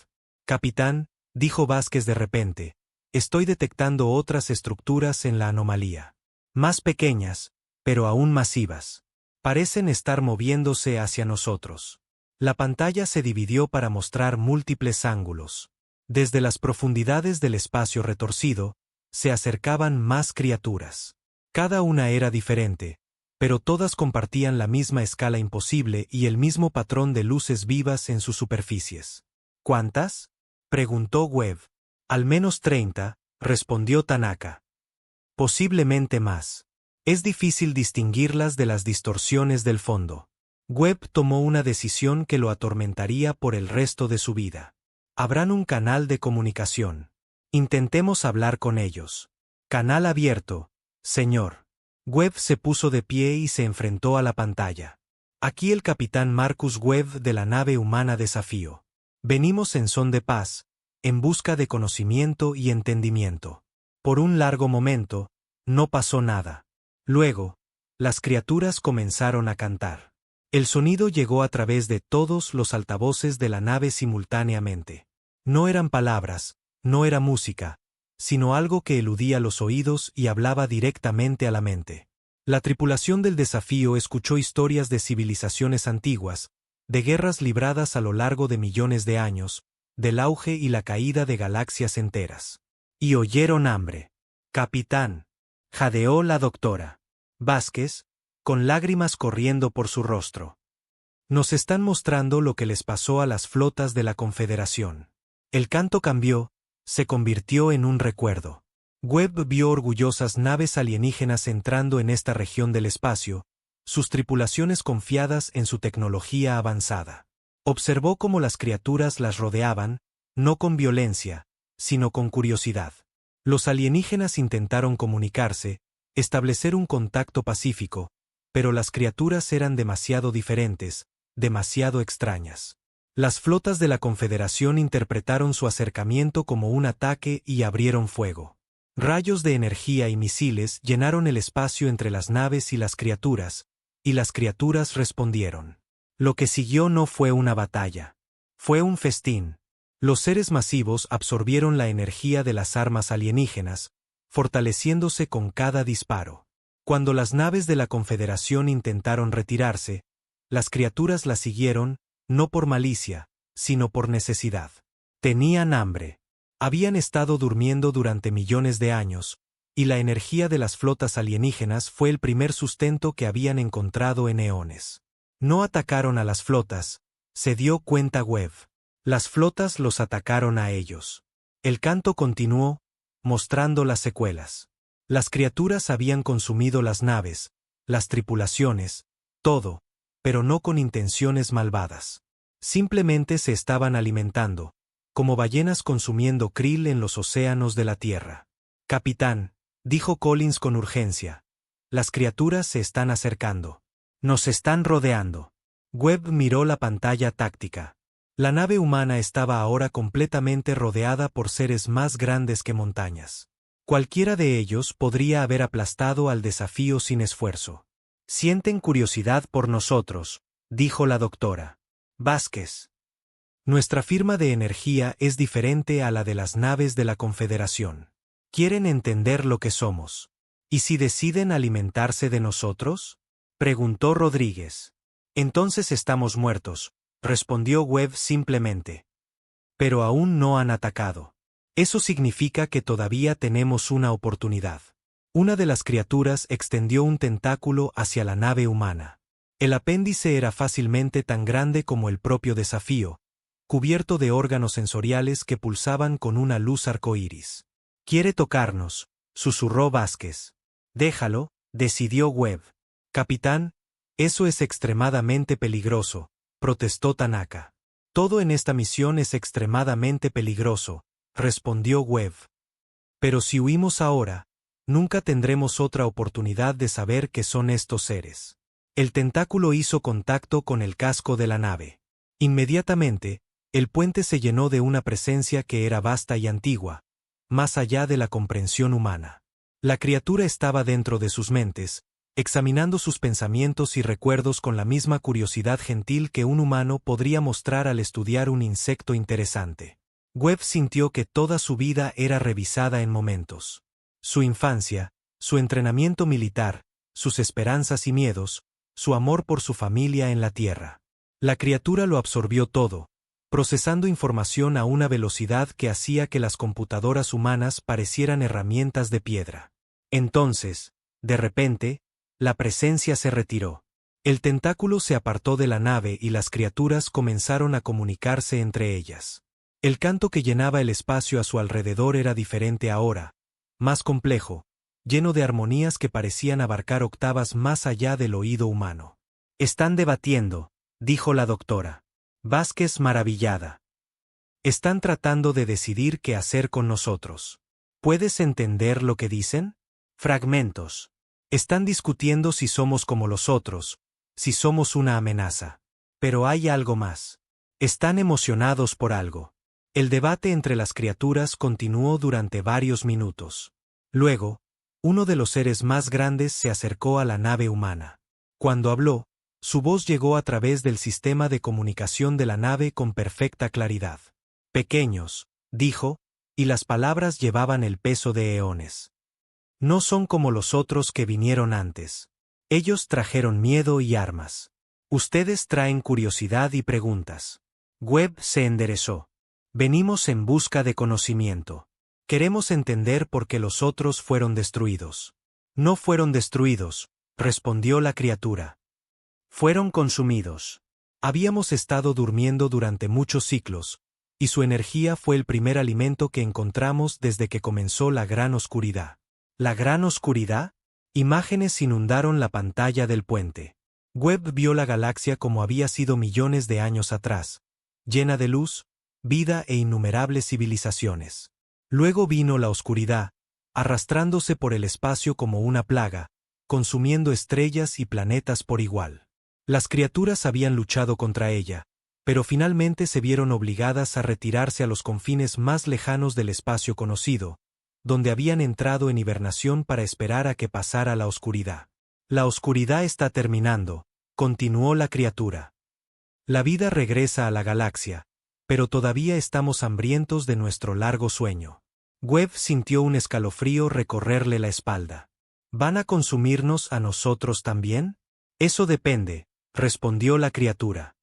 Capitán, dijo Vázquez de repente, estoy detectando otras estructuras en la anomalía. Más pequeñas, pero aún masivas. Parecen estar moviéndose hacia nosotros. La pantalla se dividió para mostrar múltiples ángulos. Desde las profundidades del espacio retorcido, se acercaban más criaturas. Cada una era diferente, pero todas compartían la misma escala imposible y el mismo patrón de luces vivas en sus superficies. ¿Cuántas? Preguntó Webb. Al menos 30, respondió Tanaka. Posiblemente más. Es difícil distinguirlas de las distorsiones del fondo. Webb tomó una decisión que lo atormentaría por el resto de su vida. Habrán un canal de comunicación. Intentemos hablar con ellos. Canal abierto, señor. Webb se puso de pie y se enfrentó a la pantalla. Aquí el capitán Marcus Webb de la nave humana Desafío. Venimos en son de paz, en busca de conocimiento y entendimiento. Por un largo momento, no pasó nada. Luego, las criaturas comenzaron a cantar. El sonido llegó a través de todos los altavoces de la nave simultáneamente. No eran palabras, no era música, sino algo que eludía los oídos y hablaba directamente a la mente. La tripulación del Desafío escuchó historias de civilizaciones antiguas, de guerras libradas a lo largo de millones de años, del auge y la caída de galaxias enteras. Y oyeron hambre. Capitán, jadeó la doctora Vázquez, con lágrimas corriendo por su rostro. Nos están mostrando lo que les pasó a las flotas de la Confederación. El canto cambió, se convirtió en un recuerdo. Webb vio orgullosas naves alienígenas entrando en esta región del espacio, sus tripulaciones confiadas en su tecnología avanzada. Observó cómo las criaturas las rodeaban, no con violencia, sino con curiosidad. Los alienígenas intentaron comunicarse, establecer un contacto pacífico, pero las criaturas eran demasiado diferentes, demasiado extrañas. Las flotas de la Confederación interpretaron su acercamiento como un ataque y abrieron fuego. Rayos de energía y misiles llenaron el espacio entre las naves y las criaturas respondieron. Lo que siguió no fue una batalla. Fue un festín. Los seres masivos absorbieron la energía de las armas alienígenas, fortaleciéndose con cada disparo. Cuando las naves de la Confederación intentaron retirarse, las criaturas las siguieron, no por malicia, sino por necesidad. Tenían hambre. Habían estado durmiendo durante millones de años, y la energía de las flotas alienígenas fue el primer sustento que habían encontrado en eones. No atacaron a las flotas, se dio cuenta Webb. Las flotas los atacaron a ellos. El canto continuó, mostrando las secuelas. Las criaturas habían consumido las naves, las tripulaciones, todo, pero no con intenciones malvadas. Simplemente se estaban alimentando, como ballenas consumiendo krill en los océanos de la Tierra. Capitán, dijo Collins con urgencia. Las criaturas se están acercando. Nos están rodeando. Webb miró la pantalla táctica. La nave humana estaba ahora completamente rodeada por seres más grandes que montañas. Cualquiera de ellos podría haber aplastado al Desafío sin esfuerzo. Sienten curiosidad por nosotros, dijo la doctora Vázquez. Nuestra firma de energía es diferente a la de las naves de la Confederación. ¿Quieren entender lo que somos? ¿Y si deciden alimentarse de nosotros?, preguntó Rodríguez. Entonces estamos muertos, respondió Webb simplemente. Pero aún no han atacado. Eso significa que todavía tenemos una oportunidad. Una de las criaturas extendió un tentáculo hacia la nave humana. El apéndice era fácilmente tan grande como el propio Desafío, cubierto de órganos sensoriales que pulsaban con una luz arcoíris. «Quiere tocarnos», susurró Vázquez. «Déjalo», decidió Webb. «Capitán, eso es extremadamente peligroso», protestó Tanaka. «Todo en esta misión es extremadamente peligroso», respondió Webb. «Pero si huimos ahora, nunca tendremos otra oportunidad de saber qué son estos seres». El tentáculo hizo contacto con el casco de la nave. Inmediatamente, el puente se llenó de una presencia que era vasta y antigua, más allá de la comprensión humana. La criatura estaba dentro de sus mentes, examinando sus pensamientos y recuerdos con la misma curiosidad gentil que un humano podría mostrar al estudiar un insecto interesante. Webb sintió que toda su vida era revisada en momentos. Su infancia, su entrenamiento militar, sus esperanzas y miedos, su amor por su familia en la Tierra. La criatura lo absorbió todo, procesando información a una velocidad que hacía que las computadoras humanas parecieran herramientas de piedra. Entonces, de repente, la presencia se retiró. El tentáculo se apartó de la nave y las criaturas comenzaron a comunicarse entre ellas. El canto que llenaba el espacio a su alrededor era diferente ahora, más complejo, lleno de armonías que parecían abarcar octavas más allá del oído humano. «Están debatiendo», dijo la doctora Vázquez maravillada. «Están tratando de decidir qué hacer con nosotros. ¿Puedes entender lo que dicen? Fragmentos. Están discutiendo si somos como los otros, si somos una amenaza. Pero hay algo más. Están emocionados por algo». El debate entre las criaturas continuó durante varios minutos. Luego, uno de los seres más grandes se acercó a la nave humana. Cuando habló, Su voz llegó a través del sistema de comunicación de la nave con perfecta claridad. Pequeños, dijo, y las palabras llevaban el peso de eones. No son como los otros que vinieron antes. Ellos trajeron miedo y armas. Ustedes traen curiosidad y preguntas. Webb se enderezó. Venimos en busca de conocimiento. Queremos entender por qué los otros fueron destruidos. No fueron destruidos, respondió la criatura. Fueron consumidos. Habíamos estado durmiendo durante muchos ciclos, y su energía fue el primer alimento que encontramos desde que comenzó la gran oscuridad. ¿La gran oscuridad? Imágenes inundaron la pantalla del puente. Webb vio la galaxia como había sido millones de años atrás, llena de luz, vida e innumerables civilizaciones. Luego vino la oscuridad, arrastrándose por el espacio como una plaga, consumiendo estrellas y planetas por igual. Las criaturas habían luchado contra ella, pero finalmente se vieron obligadas a retirarse a los confines más lejanos del espacio conocido, donde habían entrado en hibernación para esperar a que pasara la oscuridad. La oscuridad está terminando, continuó la criatura. La vida regresa a la galaxia, pero todavía estamos hambrientos de nuestro largo sueño. Webb sintió un escalofrío recorrerle la espalda. ¿Van a consumirnos a nosotros también? Eso depende, respondió la criatura.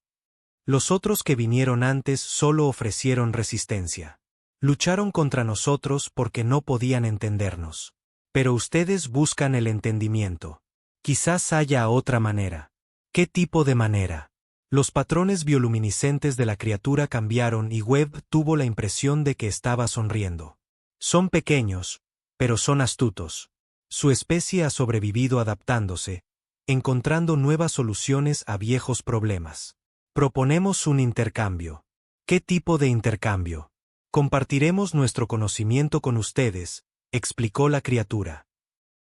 Los otros que vinieron antes solo ofrecieron resistencia. Lucharon contra nosotros porque no podían entendernos. Pero ustedes buscan el entendimiento. Quizás haya otra manera. ¿Qué tipo de manera? Los patrones bioluminiscentes de la criatura cambiaron y Webb tuvo la impresión de que estaba sonriendo. Son pequeños, pero son astutos. Su especie ha sobrevivido adaptándose, encontrando nuevas soluciones a viejos problemas. Proponemos un intercambio. ¿Qué tipo de intercambio? Compartiremos nuestro conocimiento con ustedes, explicó la criatura.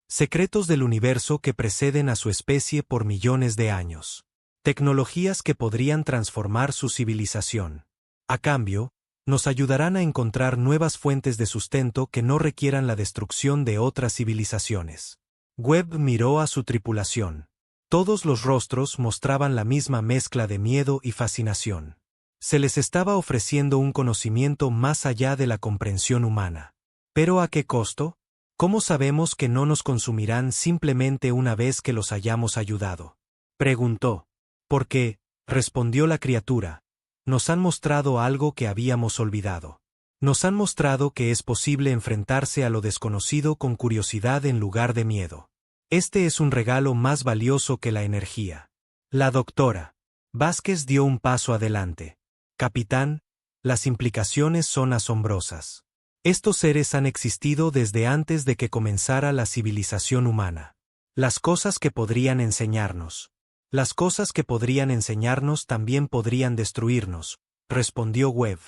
Secretos del universo que preceden a su especie por millones de años. Tecnologías que podrían transformar su civilización. A cambio, nos ayudarán a encontrar nuevas fuentes de sustento que no requieran la destrucción de otras civilizaciones. Webb miró a su tripulación. Todos los rostros mostraban la misma mezcla de miedo y fascinación. Se les estaba ofreciendo un conocimiento más allá de la comprensión humana. ¿Pero a qué costo? ¿Cómo sabemos que no nos consumirán simplemente una vez que los hayamos ayudado? Preguntó. Porque, respondió la criatura, nos han mostrado algo que habíamos olvidado. Nos han mostrado que es posible enfrentarse a lo desconocido con curiosidad en lugar de miedo. Este es un regalo más valioso que la energía. La doctora Vázquez dio un paso adelante. Capitán, las implicaciones son asombrosas. Estos seres han existido desde antes de que comenzara la civilización humana. Las cosas que podrían enseñarnos. Las cosas que podrían enseñarnos también podrían destruirnos, respondió Webb.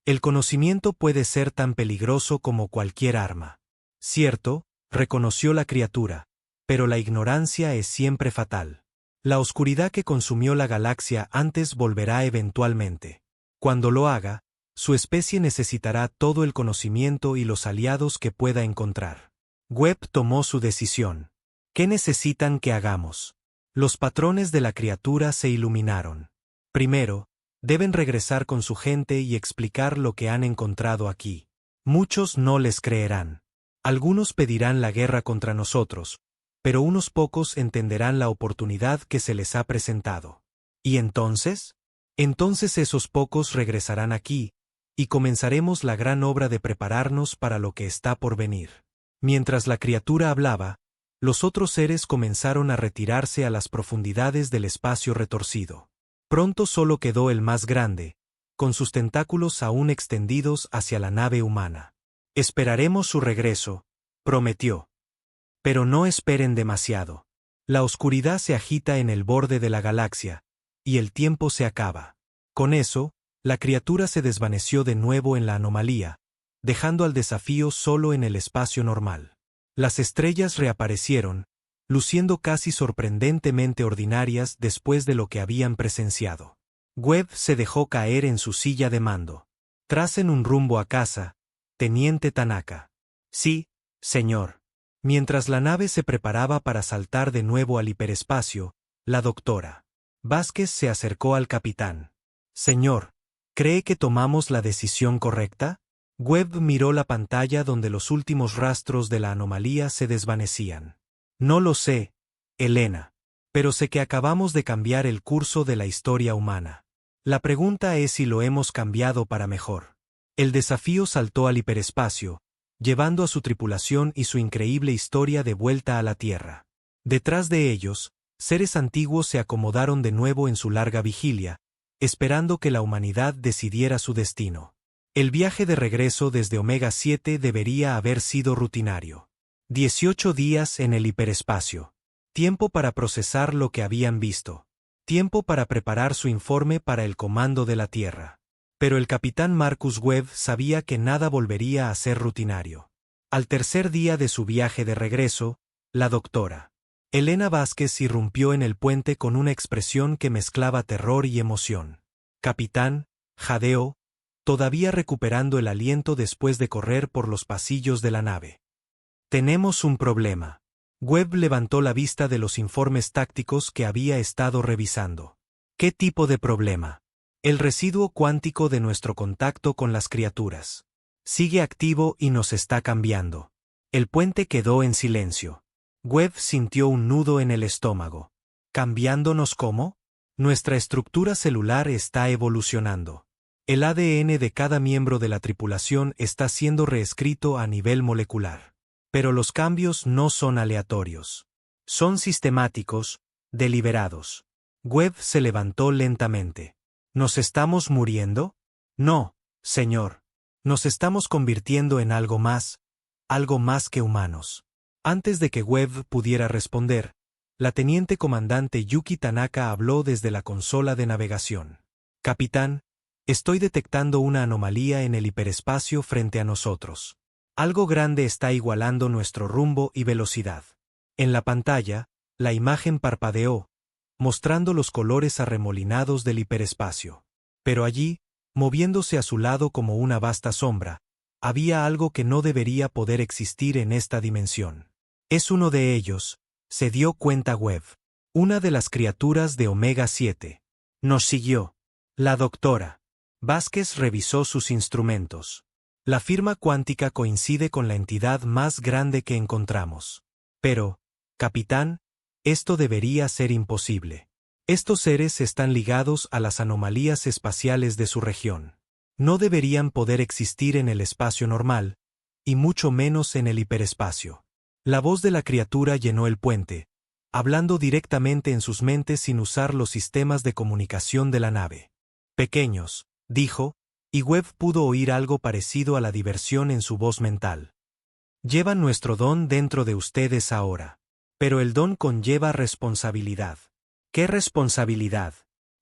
El conocimiento puede ser tan peligroso como cualquier arma. Cierto, reconoció la criatura, pero la ignorancia es siempre fatal. La oscuridad que consumió la galaxia antes volverá eventualmente. Cuando lo haga, su especie necesitará todo el conocimiento y los aliados que pueda encontrar. Webb tomó su decisión. ¿Qué necesitan que hagamos? Los patrones de la criatura se iluminaron. Primero, deben regresar con su gente y explicar lo que han encontrado aquí. Muchos no les creerán. Algunos pedirán la guerra contra nosotros, pero unos pocos entenderán la oportunidad que se les ha presentado. ¿Y entonces? Entonces esos pocos regresarán aquí, y comenzaremos la gran obra de prepararnos para lo que está por venir. Mientras la criatura hablaba, los otros seres comenzaron a retirarse a las profundidades del espacio retorcido. Pronto solo quedó el más grande, con sus tentáculos aún extendidos hacia la nave humana. Esperaremos su regreso, prometió. Pero no esperen demasiado. La oscuridad se agita en el borde de la galaxia, y el tiempo se acaba. Con eso, la criatura se desvaneció de nuevo en la anomalía, dejando al desafío solo en el espacio normal. Las estrellas reaparecieron, luciendo casi sorprendentemente ordinarias después de lo que habían presenciado. Webb se dejó caer en su silla de mando. Tracen un rumbo a casa, Teniente Tanaka. Sí, señor. Mientras la nave se preparaba para saltar de nuevo al hiperespacio, La doctora Vázquez se acercó al capitán. Señor, ¿cree que tomamos la decisión correcta? Webb miró la pantalla donde los últimos rastros de la anomalía se desvanecían. No lo sé, Elena. Pero sé que acabamos de cambiar el curso de la historia humana. La pregunta es si lo hemos cambiado para mejor. El desafío saltó al hiperespacio, llevando a su tripulación y su increíble historia de vuelta a la Tierra. Detrás de ellos, seres antiguos se acomodaron de nuevo en su larga vigilia, esperando que la humanidad decidiera su destino. El viaje de regreso desde Omega 7 debería haber sido rutinario. 18 días en el hiperespacio. Tiempo para procesar lo que habían visto. Tiempo para preparar su informe para el comando de la Tierra. Pero el capitán Marcus Webb sabía que nada volvería a ser rutinario. Al tercer día de su viaje de regreso, la doctora Elena Vázquez irrumpió en el puente con una expresión que mezclaba terror y emoción. Capitán, jadeó, todavía recuperando el aliento después de correr por los pasillos de la nave. Tenemos un problema. Webb levantó la vista de los informes tácticos que había estado revisando. ¿Qué tipo de problema? El residuo cuántico de nuestro contacto con las criaturas. Sigue activo y nos está cambiando. El puente quedó en silencio. Webb sintió un nudo en el estómago. ¿Cambiándonos cómo? Nuestra estructura celular está evolucionando. El ADN de cada miembro de la tripulación está siendo reescrito a nivel molecular. Pero los cambios no son aleatorios. Son sistemáticos, deliberados. Webb se levantó lentamente. ¿Nos estamos muriendo? No, señor. Nos estamos convirtiendo en algo más que humanos. Antes de que Webb pudiera responder, la teniente comandante Yuki Tanaka habló desde la consola de navegación. Capitán, estoy detectando una anomalía en el hiperespacio frente a nosotros. Algo grande está igualando nuestro rumbo y velocidad. En la pantalla, la imagen parpadeó, mostrando los colores arremolinados del hiperespacio. Pero allí, moviéndose a su lado como una vasta sombra, había algo que no debería poder existir en esta dimensión. Es uno de ellos, se dio cuenta Webb. Una de las criaturas de Omega 7. Nos siguió. La doctora Vázquez revisó sus instrumentos. La firma cuántica coincide con la entidad más grande que encontramos. Pero, capitán, esto debería ser imposible. Estos seres están ligados a las anomalías espaciales de su región. No deberían poder existir en el espacio normal, y mucho menos en el hiperespacio. La voz de la criatura llenó el puente, hablando directamente en sus mentes sin usar los sistemas de comunicación de la nave. Pequeños, dijo, y Webb pudo oír algo parecido a la diversión en su voz mental. Llevan nuestro don dentro de ustedes ahora. Pero el don conlleva responsabilidad. ¿Qué responsabilidad?,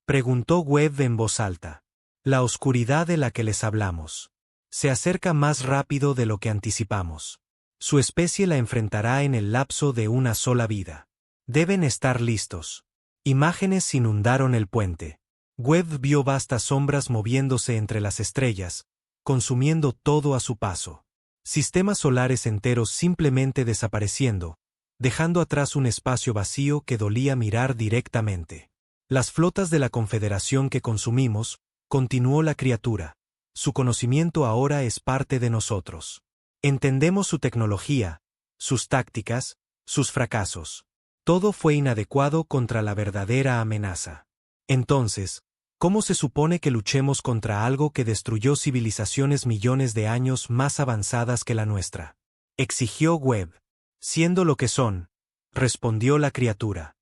preguntó Webb en voz alta. La oscuridad de la que les hablamos. Se acerca más rápido de lo que anticipamos. Su especie la enfrentará en el lapso de una sola vida. Deben estar listos. Imágenes inundaron el puente. Webb vio vastas sombras moviéndose entre las estrellas, consumiendo todo a su paso. Sistemas solares enteros simplemente desapareciendo, dejando atrás un espacio vacío que dolía mirar directamente. Las flotas de la Confederación que consumimos, continuó la criatura. Su conocimiento ahora es parte de nosotros. Entendemos su tecnología, sus tácticas, sus fracasos. Todo fue inadecuado contra la verdadera amenaza. Entonces, ¿cómo se supone que luchemos contra algo que destruyó civilizaciones millones de años más avanzadas que la nuestra? Exigió Webb. Siendo lo que son, respondió la criatura.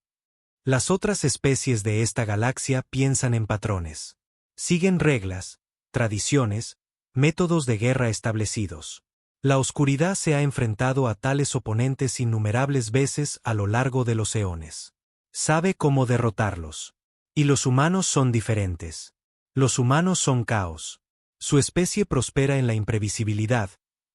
Las otras especies de esta galaxia piensan en patrones. Siguen reglas, tradiciones, métodos de guerra establecidos. La oscuridad se ha enfrentado a tales oponentes innumerables veces a lo largo de los eones. Sabe cómo derrotarlos. Y los humanos son diferentes. Los humanos son caos. Su especie prospera en la imprevisibilidad,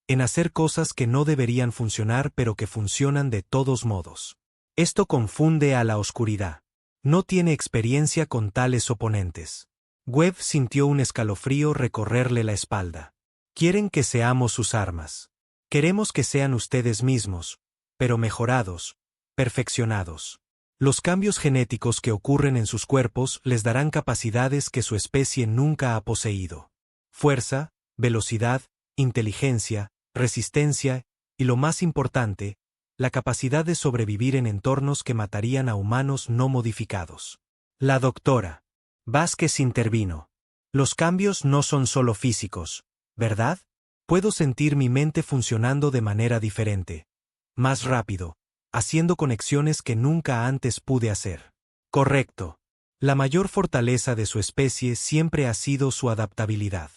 en hacer cosas que no deberían funcionar pero que funcionan de todos modos. Esto confunde a la oscuridad. No tiene experiencia con tales oponentes. Webb sintió un escalofrío recorrerle la espalda. Quieren que seamos sus armas. Queremos que sean ustedes mismos, pero mejorados, perfeccionados. Los cambios genéticos que ocurren en sus cuerpos les darán capacidades que su especie nunca ha poseído. Fuerza, velocidad, inteligencia, resistencia y, lo más importante, la capacidad de sobrevivir en entornos que matarían a humanos no modificados. La doctora Vázquez intervino. Los cambios no son solo físicos, ¿verdad? Puedo sentir mi mente funcionando de manera diferente, más rápido, haciendo conexiones que nunca antes pude hacer. Correcto. La mayor fortaleza de su especie siempre ha sido su adaptabilidad.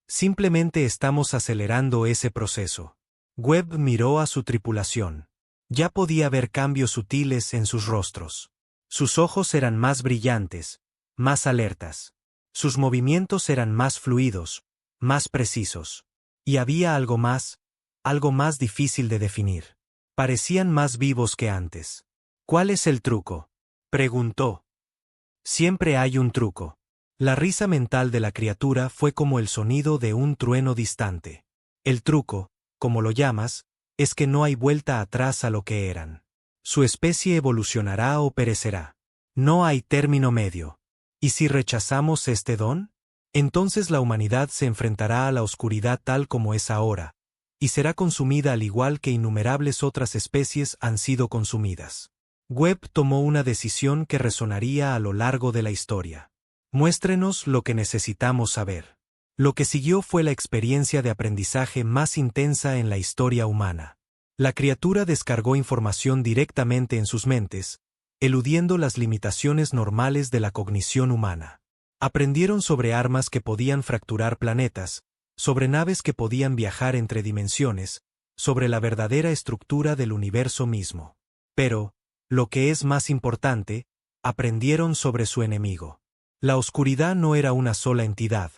Simplemente estamos acelerando ese proceso. Webb miró a su tripulación. Ya podía ver cambios sutiles en sus rostros. Sus ojos eran más brillantes, más alertas. Sus movimientos eran más fluidos, más precisos. Y había algo más difícil de definir. Parecían más vivos que antes. ¿Cuál es el truco?, preguntó. Siempre hay un truco. La risa mental de la criatura fue como el sonido de un trueno distante. El truco, como lo llamas, es que no hay vuelta atrás a lo que eran. Su especie evolucionará o perecerá. No hay término medio. ¿Y si rechazamos este don? Entonces la humanidad se enfrentará a la oscuridad tal como es ahora, y será consumida al igual que innumerables otras especies han sido consumidas. Webb tomó una decisión que resonaría a lo largo de la historia. Muéstrenos lo que necesitamos saber. Lo que siguió fue la experiencia de aprendizaje más intensa en la historia humana. La criatura descargó información directamente en sus mentes, eludiendo las limitaciones normales de la cognición humana. Aprendieron sobre armas que podían fracturar planetas, sobre naves que podían viajar entre dimensiones, sobre la verdadera estructura del universo mismo. Pero, lo que es más importante, aprendieron sobre su enemigo. La oscuridad no era una sola entidad,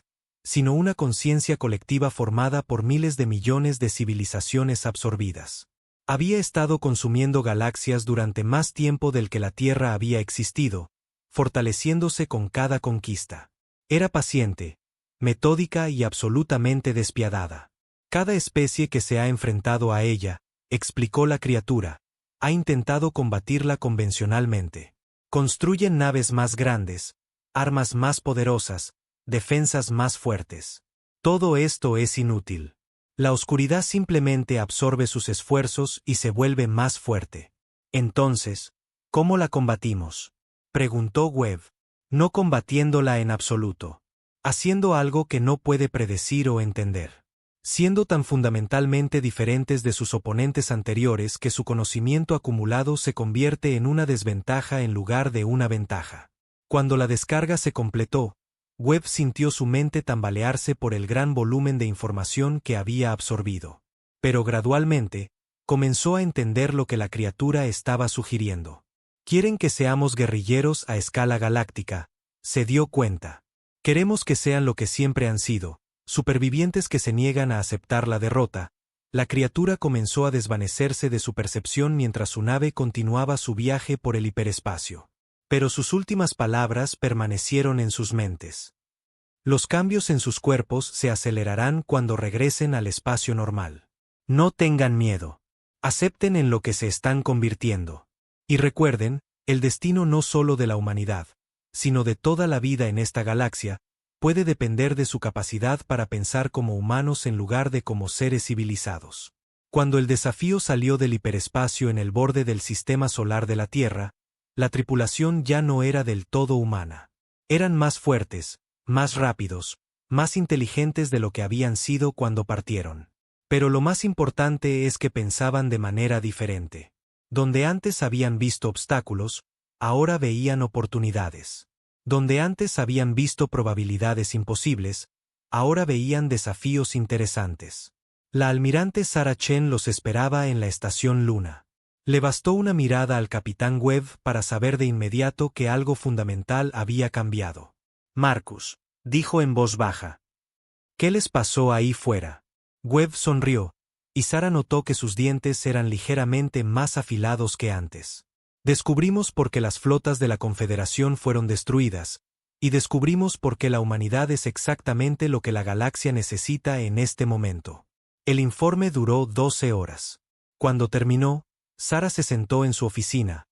sino una conciencia colectiva formada por miles de millones de civilizaciones absorbidas. Había estado consumiendo galaxias durante más tiempo del que la Tierra había existido, fortaleciéndose con cada conquista. Era paciente, metódica y absolutamente despiadada. Cada especie que se ha enfrentado a ella, explicó la criatura, ha intentado combatirla convencionalmente. Construyen naves más grandes, armas más poderosas, defensas más fuertes. Todo esto es inútil. La oscuridad simplemente absorbe sus esfuerzos y se vuelve más fuerte. Entonces, ¿cómo la combatimos?, preguntó Webb. No combatiéndola en absoluto. Haciendo algo que no puede predecir o entender. Siendo tan fundamentalmente diferentes de sus oponentes anteriores que su conocimiento acumulado se convierte en una desventaja en lugar de una ventaja. Cuando la descarga se completó, Webb sintió su mente tambalearse por el gran volumen de información que había absorbido. Pero gradualmente, comenzó a entender lo que la criatura estaba sugiriendo. Quieren que seamos guerrilleros a escala galáctica, se dio cuenta. Queremos que sean lo que siempre han sido, supervivientes que se niegan a aceptar la derrota. La criatura comenzó a desvanecerse de su percepción mientras su nave continuaba su viaje por el hiperespacio. Pero sus últimas palabras permanecieron en sus mentes. Los cambios en sus cuerpos se acelerarán cuando regresen al espacio normal. No tengan miedo. Acepten en lo que se están convirtiendo. Y recuerden, el destino no solo de la humanidad, sino de toda la vida en esta galaxia, puede depender de su capacidad para pensar como humanos en lugar de como seres civilizados. Cuando el desafío salió del hiperespacio en el borde del sistema solar de la Tierra, la tripulación ya no era del todo humana. Eran más fuertes, más rápidos, más inteligentes de lo que habían sido cuando partieron. Pero lo más importante es que pensaban de manera diferente. Donde antes habían visto obstáculos, ahora veían oportunidades. Donde antes habían visto probabilidades imposibles, ahora veían desafíos interesantes. La almirante Sarah Chen los esperaba en la estación Luna. Le bastó una mirada al capitán Webb para saber de inmediato que algo fundamental había cambiado. Marcus, dijo en voz baja. ¿Qué les pasó ahí fuera? Webb sonrió, y Sarah notó que sus dientes eran ligeramente más afilados que antes. Descubrimos por qué las flotas de la Confederación fueron destruidas, y descubrimos por qué la humanidad es exactamente lo que la galaxia necesita en este momento. El informe duró 12 horas. Cuando terminó, Sarah se sentó en su oficina,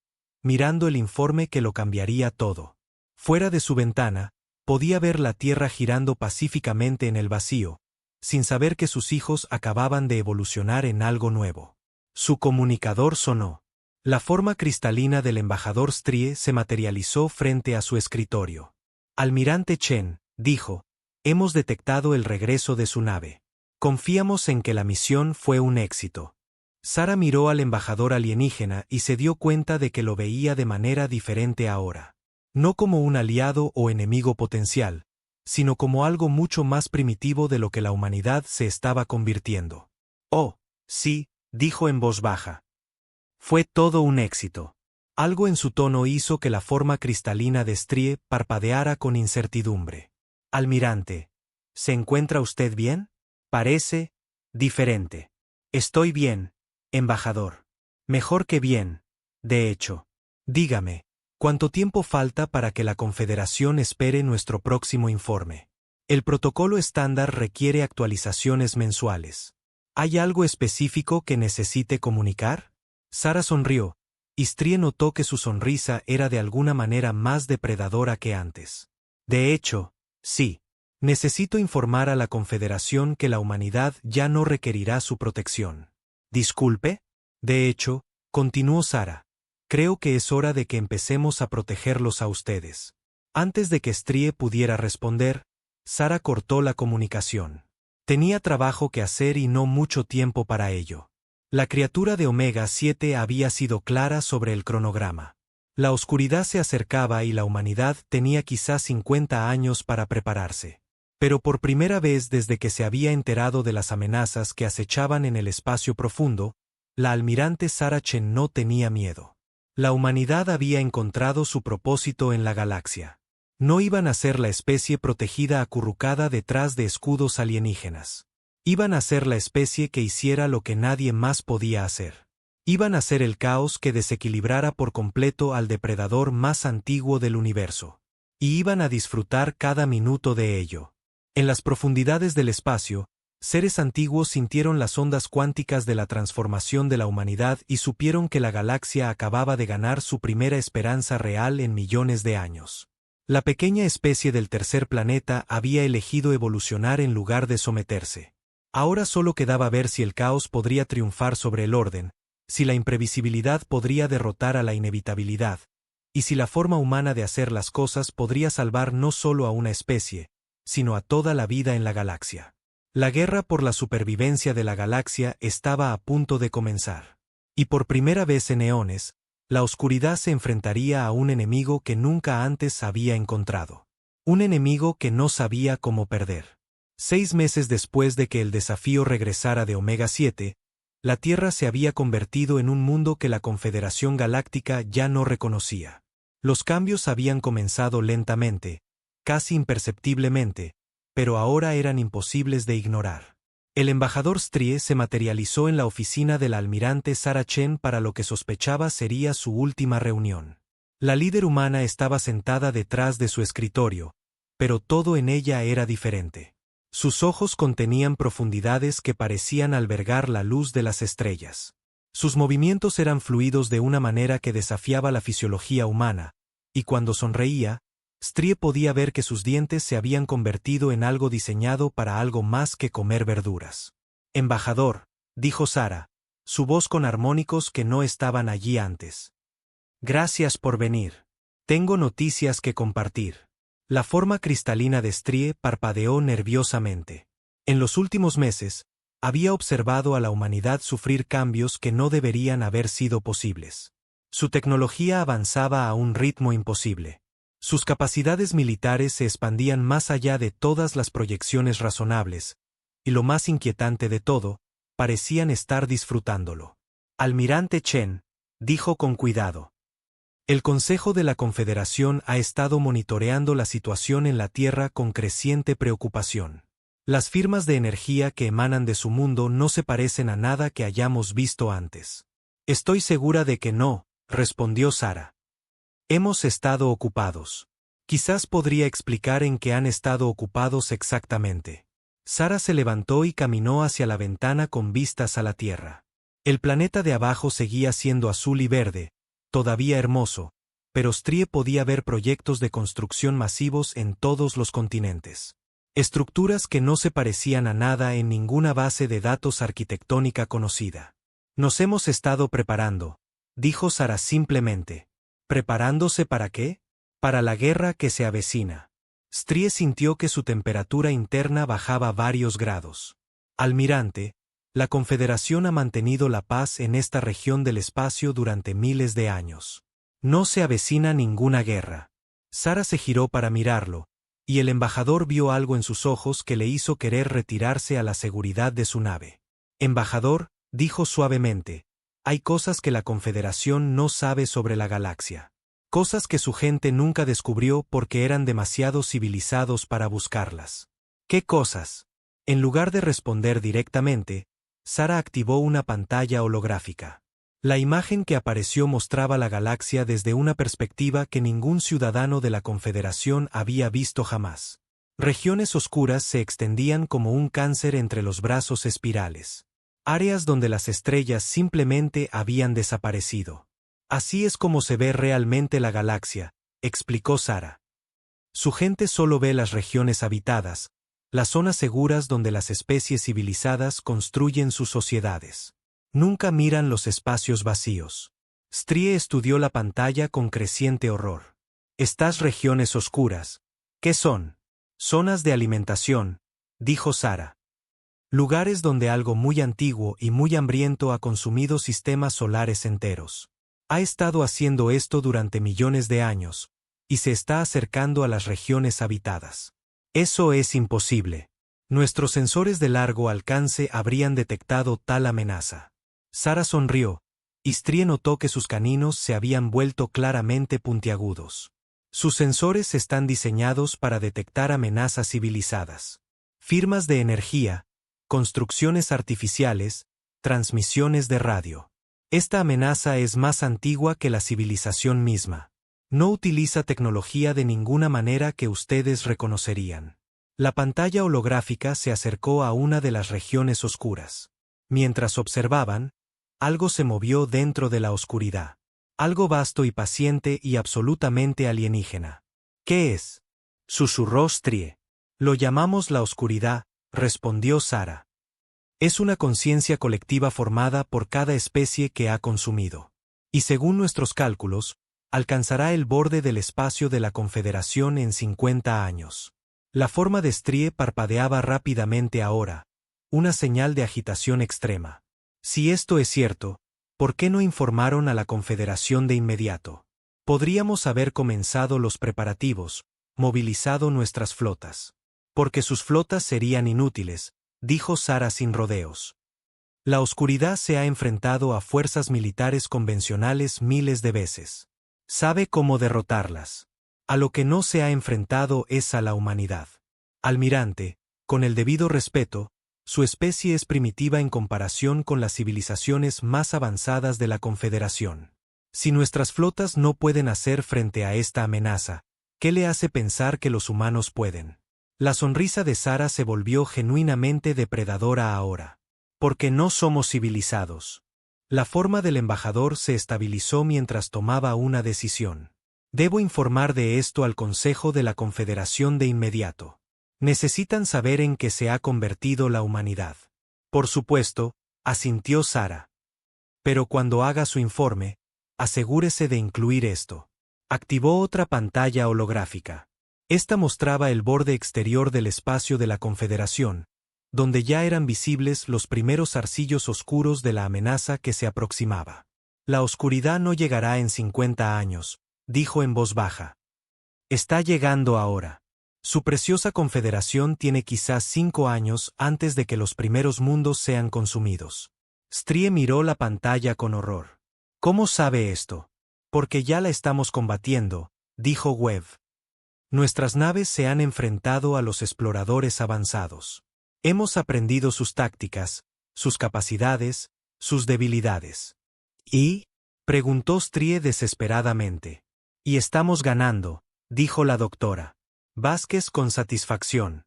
mirando el informe que lo cambiaría todo. Fuera de su ventana, podía ver la Tierra girando pacíficamente en el vacío, sin saber que sus hijos acababan de evolucionar en algo nuevo. Su comunicador sonó. La forma cristalina del embajador Strie se materializó frente a su escritorio. Almirante Chen, dijo, hemos detectado el regreso de su nave. Confiamos en que la misión fue un éxito. Sara miró al embajador alienígena y se dio cuenta de que lo veía de manera diferente ahora. No como un aliado o enemigo potencial, sino como algo mucho más primitivo de lo que la humanidad se estaba convirtiendo. Oh, sí, dijo en voz baja. Fue todo un éxito. Algo en su tono hizo que la forma cristalina de Strie parpadeara con incertidumbre. Almirante, ¿se encuentra usted bien? Parece diferente. Estoy bien, embajador. Mejor que bien, de hecho. Dígame, ¿cuánto tiempo falta para que la Confederación espere nuestro próximo informe? El protocolo estándar requiere actualizaciones mensuales. ¿Hay algo específico que necesite comunicar? Sara sonrió, y Strie notó que su sonrisa era de alguna manera más depredadora que antes. De hecho, sí. Necesito informar a la Confederación que la humanidad ya no requerirá su protección. ¿Disculpe? De hecho, continuó Sara, creo que es hora de que empecemos a protegerlos a ustedes. Antes de que Strie pudiera responder, Sara cortó la comunicación. Tenía trabajo que hacer y no mucho tiempo para ello. La criatura de Omega 7 había sido clara sobre el cronograma. La oscuridad se acercaba y la humanidad tenía quizás 50 años para prepararse. Pero por primera vez desde que se había enterado de las amenazas que acechaban en el espacio profundo, la almirante Sara Chen no tenía miedo. La humanidad había encontrado su propósito en la galaxia. No iban a ser la especie protegida acurrucada detrás de escudos alienígenas. Iban a ser la especie que hiciera lo que nadie más podía hacer. Iban a ser el caos que desequilibrara por completo al depredador más antiguo del universo. Y iban a disfrutar cada minuto de ello. En las profundidades del espacio, seres antiguos sintieron las ondas cuánticas de la transformación de la humanidad y supieron que la galaxia acababa de ganar su primera esperanza real en millones de años. La pequeña especie del tercer planeta había elegido evolucionar en lugar de someterse. Ahora solo quedaba ver si el caos podría triunfar sobre el orden, si la imprevisibilidad podría derrotar a la inevitabilidad, y si la forma humana de hacer las cosas podría salvar no solo a una especie, sino a toda la vida en la galaxia. La guerra por la supervivencia de la galaxia estaba a punto de comenzar. Y por primera vez en eones, la oscuridad se enfrentaría a un enemigo que nunca antes había encontrado. Un enemigo que no sabía cómo perder. 6 meses después de que el desafío regresara de Omega 7, la Tierra se había convertido en un mundo que la Confederación Galáctica ya no reconocía. Los cambios habían comenzado lentamente, casi imperceptiblemente, pero ahora eran imposibles de ignorar. El embajador Strie se materializó en la oficina de la almirante Sara Chen para lo que sospechaba sería su última reunión. La líder humana estaba sentada detrás de su escritorio, pero todo en ella era diferente. Sus ojos contenían profundidades que parecían albergar la luz de las estrellas. Sus movimientos eran fluidos de una manera que desafiaba la fisiología humana, y cuando sonreía, Strie podía ver que sus dientes se habían convertido en algo diseñado para algo más que comer verduras. Embajador, dijo Sara, su voz con armónicos que no estaban allí antes. Gracias por venir. Tengo noticias que compartir. La forma cristalina de Strie parpadeó nerviosamente. En los últimos meses, había observado a la humanidad sufrir cambios que no deberían haber sido posibles. Su tecnología avanzaba a un ritmo imposible. Sus capacidades militares se expandían más allá de todas las proyecciones razonables, y lo más inquietante de todo, parecían estar disfrutándolo. Almirante Chen, dijo con cuidado. El Consejo de la Confederación ha estado monitoreando la situación en la Tierra con creciente preocupación. Las firmas de energía que emanan de su mundo no se parecen a nada que hayamos visto antes. Estoy segura de que no, respondió Sara. Hemos estado ocupados. Quizás podría explicar en qué han estado ocupados exactamente. Sara se levantó y caminó hacia la ventana con vistas a la Tierra. El planeta de abajo seguía siendo azul y verde, todavía hermoso, pero Strie podía ver proyectos de construcción masivos en todos los continentes. Estructuras que no se parecían a nada en ninguna base de datos arquitectónica conocida. Nos hemos estado preparando, dijo Sarah simplemente. ¿Preparándose para qué? Para la guerra que se avecina. Strie sintió que su temperatura interna bajaba varios grados. Almirante, la Confederación ha mantenido la paz en esta región del espacio durante miles de años. No se avecina ninguna guerra. Sarah se giró para mirarlo, y el embajador vio algo en sus ojos que le hizo querer retirarse a la seguridad de su nave. Embajador, dijo suavemente, hay cosas que la Confederación no sabe sobre la galaxia. Cosas que su gente nunca descubrió porque eran demasiado civilizados para buscarlas. ¿Qué cosas? En lugar de responder directamente, Sarah activó una pantalla holográfica. La imagen que apareció mostraba la galaxia desde una perspectiva que ningún ciudadano de la Confederación había visto jamás. Regiones oscuras se extendían como un cáncer entre los brazos espirales. Áreas donde las estrellas simplemente habían desaparecido. Así es como se ve realmente la galaxia, explicó Sarah. Su gente solo ve las regiones habitadas, las zonas seguras donde las especies civilizadas construyen sus sociedades. Nunca miran los espacios vacíos. Strie estudió la pantalla con creciente horror. Estas regiones oscuras, ¿qué son? Zonas de alimentación, dijo Sarah. Lugares donde algo muy antiguo y muy hambriento ha consumido sistemas solares enteros. Ha estado haciendo esto durante millones de años, y se está acercando a las regiones habitadas. Eso es imposible. Nuestros sensores de largo alcance habrían detectado tal amenaza. Sarah sonrió, y Strie notó que sus caninos se habían vuelto claramente puntiagudos. Sus sensores están diseñados para detectar amenazas civilizadas. Firmas de energía, construcciones artificiales, transmisiones de radio. Esta amenaza es más antigua que la civilización misma. No utiliza tecnología de ninguna manera que ustedes reconocerían. La pantalla holográfica se acercó a una de las regiones oscuras. Mientras observaban, algo se movió dentro de la oscuridad. Algo vasto y paciente y absolutamente alienígena. ¿Qué es? Susurró Strie. Lo llamamos la oscuridad, respondió Sarah. Es una conciencia colectiva formada por cada especie que ha consumido. Y según nuestros cálculos, alcanzará el borde del espacio de la Confederación en 50 años. La forma de Strie parpadeaba rápidamente ahora, una señal de agitación extrema. Si esto es cierto, ¿por qué no informaron a la Confederación de inmediato? Podríamos haber comenzado los preparativos, movilizado nuestras flotas. Porque sus flotas serían inútiles, dijo Sarah sin rodeos. La oscuridad se ha enfrentado a fuerzas militares convencionales miles de veces. Sabe cómo derrotarlas. A lo que no se ha enfrentado es a la humanidad. Almirante, con el debido respeto, su especie es primitiva en comparación con las civilizaciones más avanzadas de la Confederación. Si nuestras flotas no pueden hacer frente a esta amenaza, ¿qué le hace pensar que los humanos pueden? La sonrisa de Sarah se volvió genuinamente depredadora ahora. Porque no somos civilizados. La forma del embajador se estabilizó mientras tomaba una decisión. Debo informar de esto al Consejo de la Confederación de inmediato. Necesitan saber en qué se ha convertido la humanidad. Por supuesto, asintió Sarah. Pero cuando haga su informe, asegúrese de incluir esto. Activó otra pantalla holográfica. Esta mostraba el borde exterior del espacio de la Confederación, donde ya eran visibles los primeros arcillos oscuros de la amenaza que se aproximaba. La oscuridad no llegará en 50 años, dijo en voz baja. Está llegando ahora. Su preciosa confederación tiene quizás 5 años antes de que los primeros mundos sean consumidos. Strie miró la pantalla con horror. ¿Cómo sabe esto? Porque ya la estamos combatiendo, dijo Webb. Nuestras naves se han enfrentado a los exploradores avanzados. Hemos aprendido sus tácticas, sus capacidades, sus debilidades. ¿Y? Preguntó Strie desesperadamente. Y estamos ganando, dijo la doctora Vázquez con satisfacción.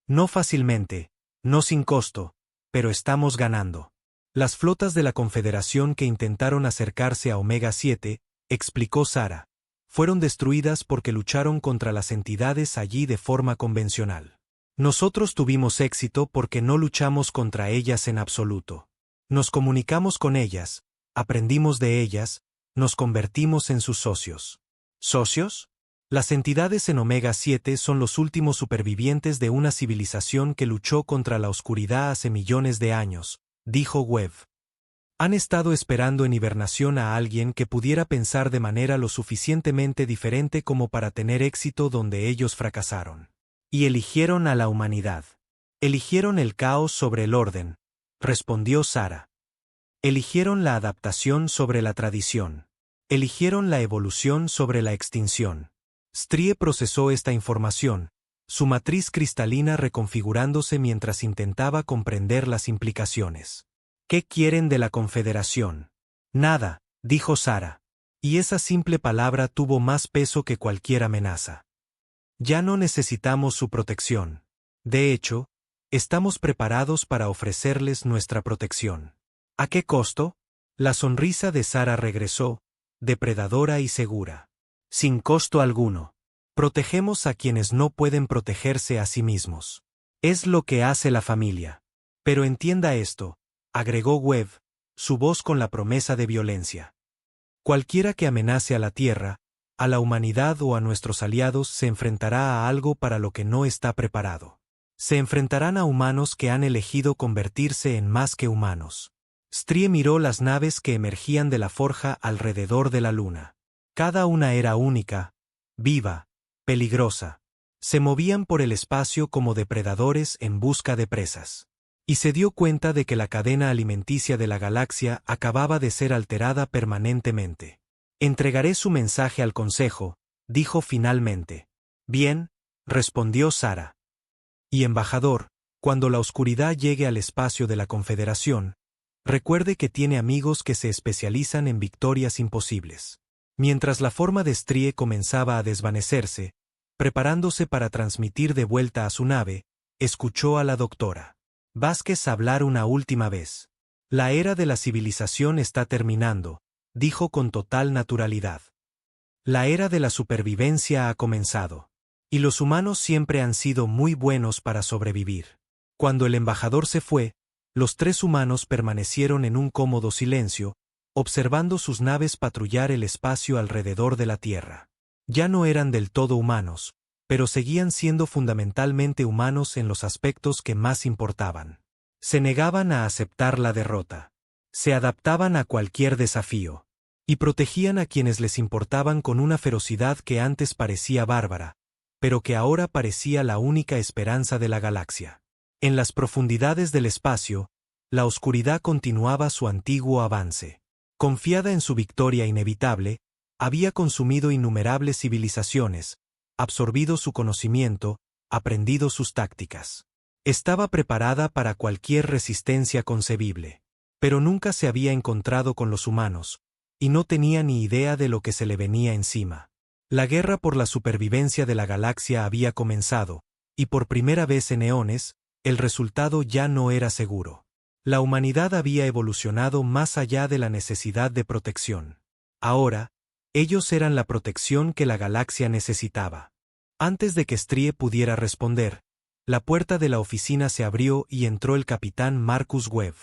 No fácilmente, no sin costo, pero estamos ganando. Las flotas de la Confederación que intentaron acercarse a Omega 7 explicó Sara. Fueron destruidas porque lucharon contra las entidades allí de forma convencional. Nosotros tuvimos éxito porque no luchamos contra ellas en absoluto. Nos comunicamos con ellas, aprendimos de ellas, nos convertimos en sus socios. ¿Socios? Las entidades en Omega 7 son los últimos supervivientes de una civilización que luchó contra la oscuridad hace millones de años, dijo Webb. Han estado esperando en hibernación a alguien que pudiera pensar de manera lo suficientemente diferente como para tener éxito donde ellos fracasaron. Y eligieron a la humanidad. Eligieron el caos sobre el orden, respondió Sara. Eligieron la adaptación sobre la tradición. Eligieron la evolución sobre la extinción. Strie procesó esta información, su matriz cristalina reconfigurándose mientras intentaba comprender las implicaciones. ¿Qué quieren de la Confederación? Nada, dijo Sara. Y esa simple palabra tuvo más peso que cualquier amenaza. Ya no necesitamos su protección. De hecho, estamos preparados para ofrecerles nuestra protección. ¿A qué costo? La sonrisa de Sara regresó, depredadora y segura. Sin costo alguno. Protegemos a quienes no pueden protegerse a sí mismos. Es lo que hace la familia. Pero entienda esto, agregó Webb, su voz con la promesa de violencia. Cualquiera que amenace a la Tierra, a la humanidad o a nuestros aliados se enfrentará a algo para lo que no está preparado. Se enfrentarán a humanos que han elegido convertirse en más que humanos. Strie miró las naves que emergían de la forja alrededor de la luna. Cada una era única, viva, peligrosa. Se movían por el espacio como depredadores en busca de presas. Y se dio cuenta de que la cadena alimenticia de la galaxia acababa de ser alterada permanentemente. Entregaré su mensaje al Consejo, dijo finalmente. Bien, respondió Sara. Y embajador, cuando la oscuridad llegue al espacio de la Confederación, recuerde que tiene amigos que se especializan en victorias imposibles. Mientras la forma de Strie comenzaba a desvanecerse, preparándose para transmitir de vuelta a su nave, escuchó a la doctora Vázquez hablar una última vez. La era de la civilización está terminando, dijo con total naturalidad. La era de la supervivencia ha comenzado. Y los humanos siempre han sido muy buenos para sobrevivir. Cuando el embajador se fue, los tres humanos permanecieron en un cómodo silencio, observando sus naves patrullar el espacio alrededor de la Tierra. Ya no eran del todo humanos, pero seguían siendo fundamentalmente humanos en los aspectos que más importaban. Se negaban a aceptar la derrota. Se adaptaban a cualquier desafío. Y protegían a quienes les importaban con una ferocidad que antes parecía bárbara, pero que ahora parecía la única esperanza de la galaxia. En las profundidades del espacio, la oscuridad continuaba su antiguo avance. Confiada en su victoria inevitable, había consumido innumerables civilizaciones, absorbido su conocimiento, aprendido sus tácticas. Estaba preparada para cualquier resistencia concebible. Pero nunca se había encontrado con los humanos, y no tenía ni idea de lo que se le venía encima. La guerra por la supervivencia de la galaxia había comenzado, y por primera vez en eones, el resultado ya no era seguro. La humanidad había evolucionado más allá de la necesidad de protección. Ahora, ellos eran la protección que la galaxia necesitaba. Antes de que Strie pudiera responder, la puerta de la oficina se abrió y entró el capitán Marcus Webb.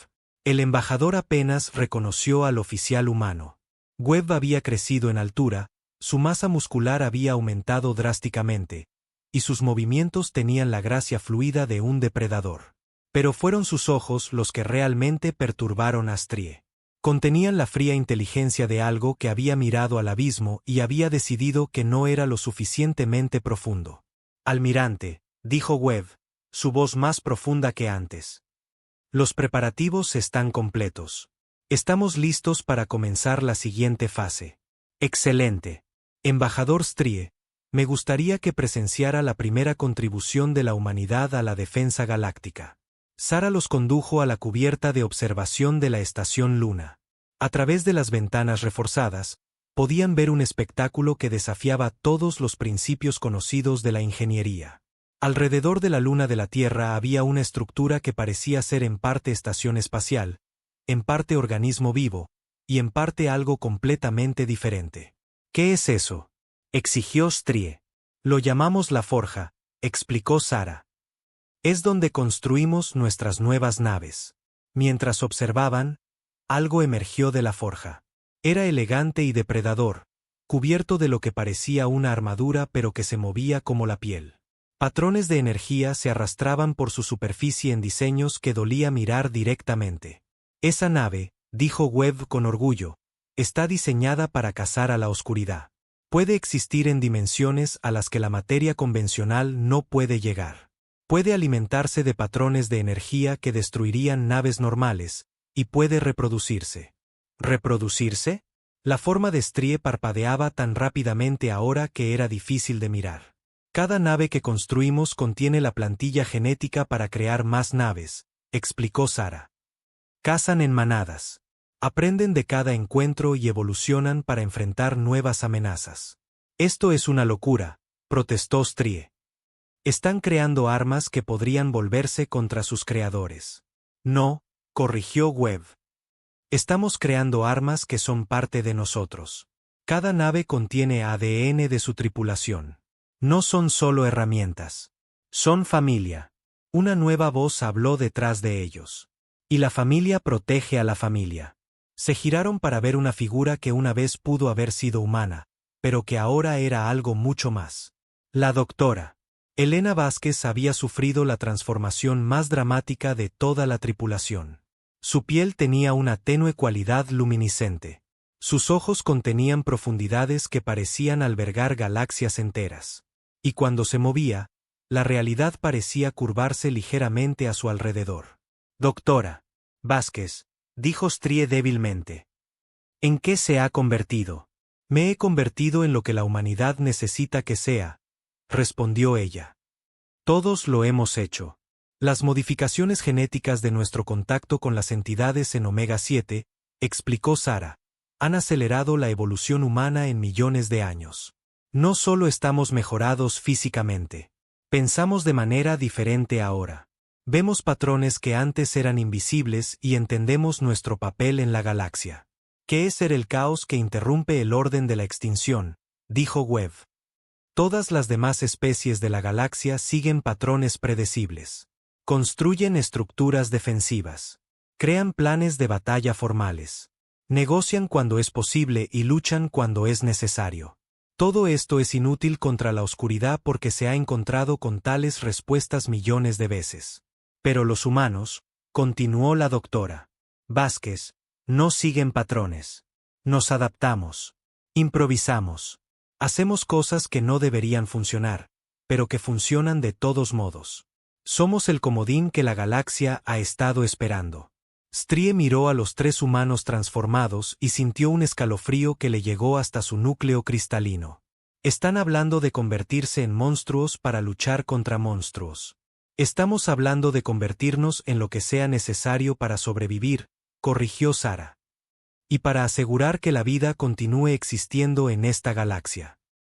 El embajador apenas reconoció al oficial humano. Webb había crecido en altura, su masa muscular había aumentado drásticamente, y sus movimientos tenían la gracia fluida de un depredador. Pero fueron sus ojos los que realmente perturbaron a Strie. Contenían la fría inteligencia de algo que había mirado al abismo y había decidido que no era lo suficientemente profundo. Almirante, dijo Webb, su voz más profunda que antes. Los preparativos están completos. Estamos listos para comenzar la siguiente fase. Excelente. Embajador Strie, me gustaría que presenciara la primera contribución de la humanidad a la defensa galáctica. Sara los condujo a la cubierta de observación de la estación Luna. A través de las ventanas reforzadas, podían ver un espectáculo que desafiaba todos los principios conocidos de la ingeniería. Alrededor de la luna de la Tierra había una estructura que parecía ser en parte estación espacial, en parte organismo vivo, y en parte algo completamente diferente. ¿Qué es eso?, exigió Strie. Lo llamamos la forja, explicó Sara. Es donde construimos nuestras nuevas naves. Mientras observaban, algo emergió de la forja. Era elegante y depredador, cubierto de lo que parecía una armadura pero que se movía como la piel. Patrones de energía se arrastraban por su superficie en diseños que dolía mirar directamente. Esa nave, dijo Webb con orgullo, está diseñada para cazar a la oscuridad. Puede existir en dimensiones a las que la materia convencional no puede llegar. Puede alimentarse de patrones de energía que destruirían naves normales, y puede reproducirse. ¿Reproducirse? La forma de Strie parpadeaba tan rápidamente ahora que era difícil de mirar. Cada nave que construimos contiene la plantilla genética para crear más naves, explicó Sara. Cazan en manadas. Aprenden de cada encuentro y evolucionan para enfrentar nuevas amenazas. Esto es una locura, protestó Strie. Están creando armas que podrían volverse contra sus creadores. No, corrigió Webb. Estamos creando armas que son parte de nosotros. Cada nave contiene ADN de su tripulación. No son solo herramientas. Son familia. Una nueva voz habló detrás de ellos. Y la familia protege a la familia. Se giraron para ver una figura que una vez pudo haber sido humana, pero que ahora era algo mucho más. La doctora. Elena Vázquez había sufrido la transformación más dramática de toda la tripulación. Su piel tenía una tenue cualidad luminiscente. Sus ojos contenían profundidades que parecían albergar galaxias enteras. Y cuando se movía, la realidad parecía curvarse ligeramente a su alrededor. Doctora Vázquez, dijo Strie débilmente. ¿En qué se ha convertido? Me he convertido en lo que la humanidad necesita que sea, respondió ella. Todos lo hemos hecho. Las modificaciones genéticas de nuestro contacto con las entidades en Omega 7, explicó Sara, han acelerado la evolución humana en millones de años. No solo estamos mejorados físicamente. Pensamos de manera diferente ahora. Vemos patrones que antes eran invisibles y entendemos nuestro papel en la galaxia. ¿Qué es ser el caos que interrumpe el orden de la extinción?, dijo Webb. Todas las demás especies de la galaxia siguen patrones predecibles. Construyen estructuras defensivas. Crean planes de batalla formales. Negocian cuando es posible y luchan cuando es necesario. Todo esto es inútil contra la oscuridad porque se ha encontrado con tales respuestas millones de veces. Pero los humanos, continuó la doctora Vázquez, no siguen patrones. Nos adaptamos. Improvisamos. Hacemos cosas que no deberían funcionar, pero que funcionan de todos modos. Somos el comodín que la galaxia ha estado esperando. Strie miró a los 3 humanos transformados y sintió un escalofrío que le llegó hasta su núcleo cristalino. Están hablando de convertirse en monstruos para luchar contra monstruos. Estamos hablando de convertirnos en lo que sea necesario para sobrevivir, corrigió Sara. Y para asegurar que la vida continúe existiendo en esta galaxia.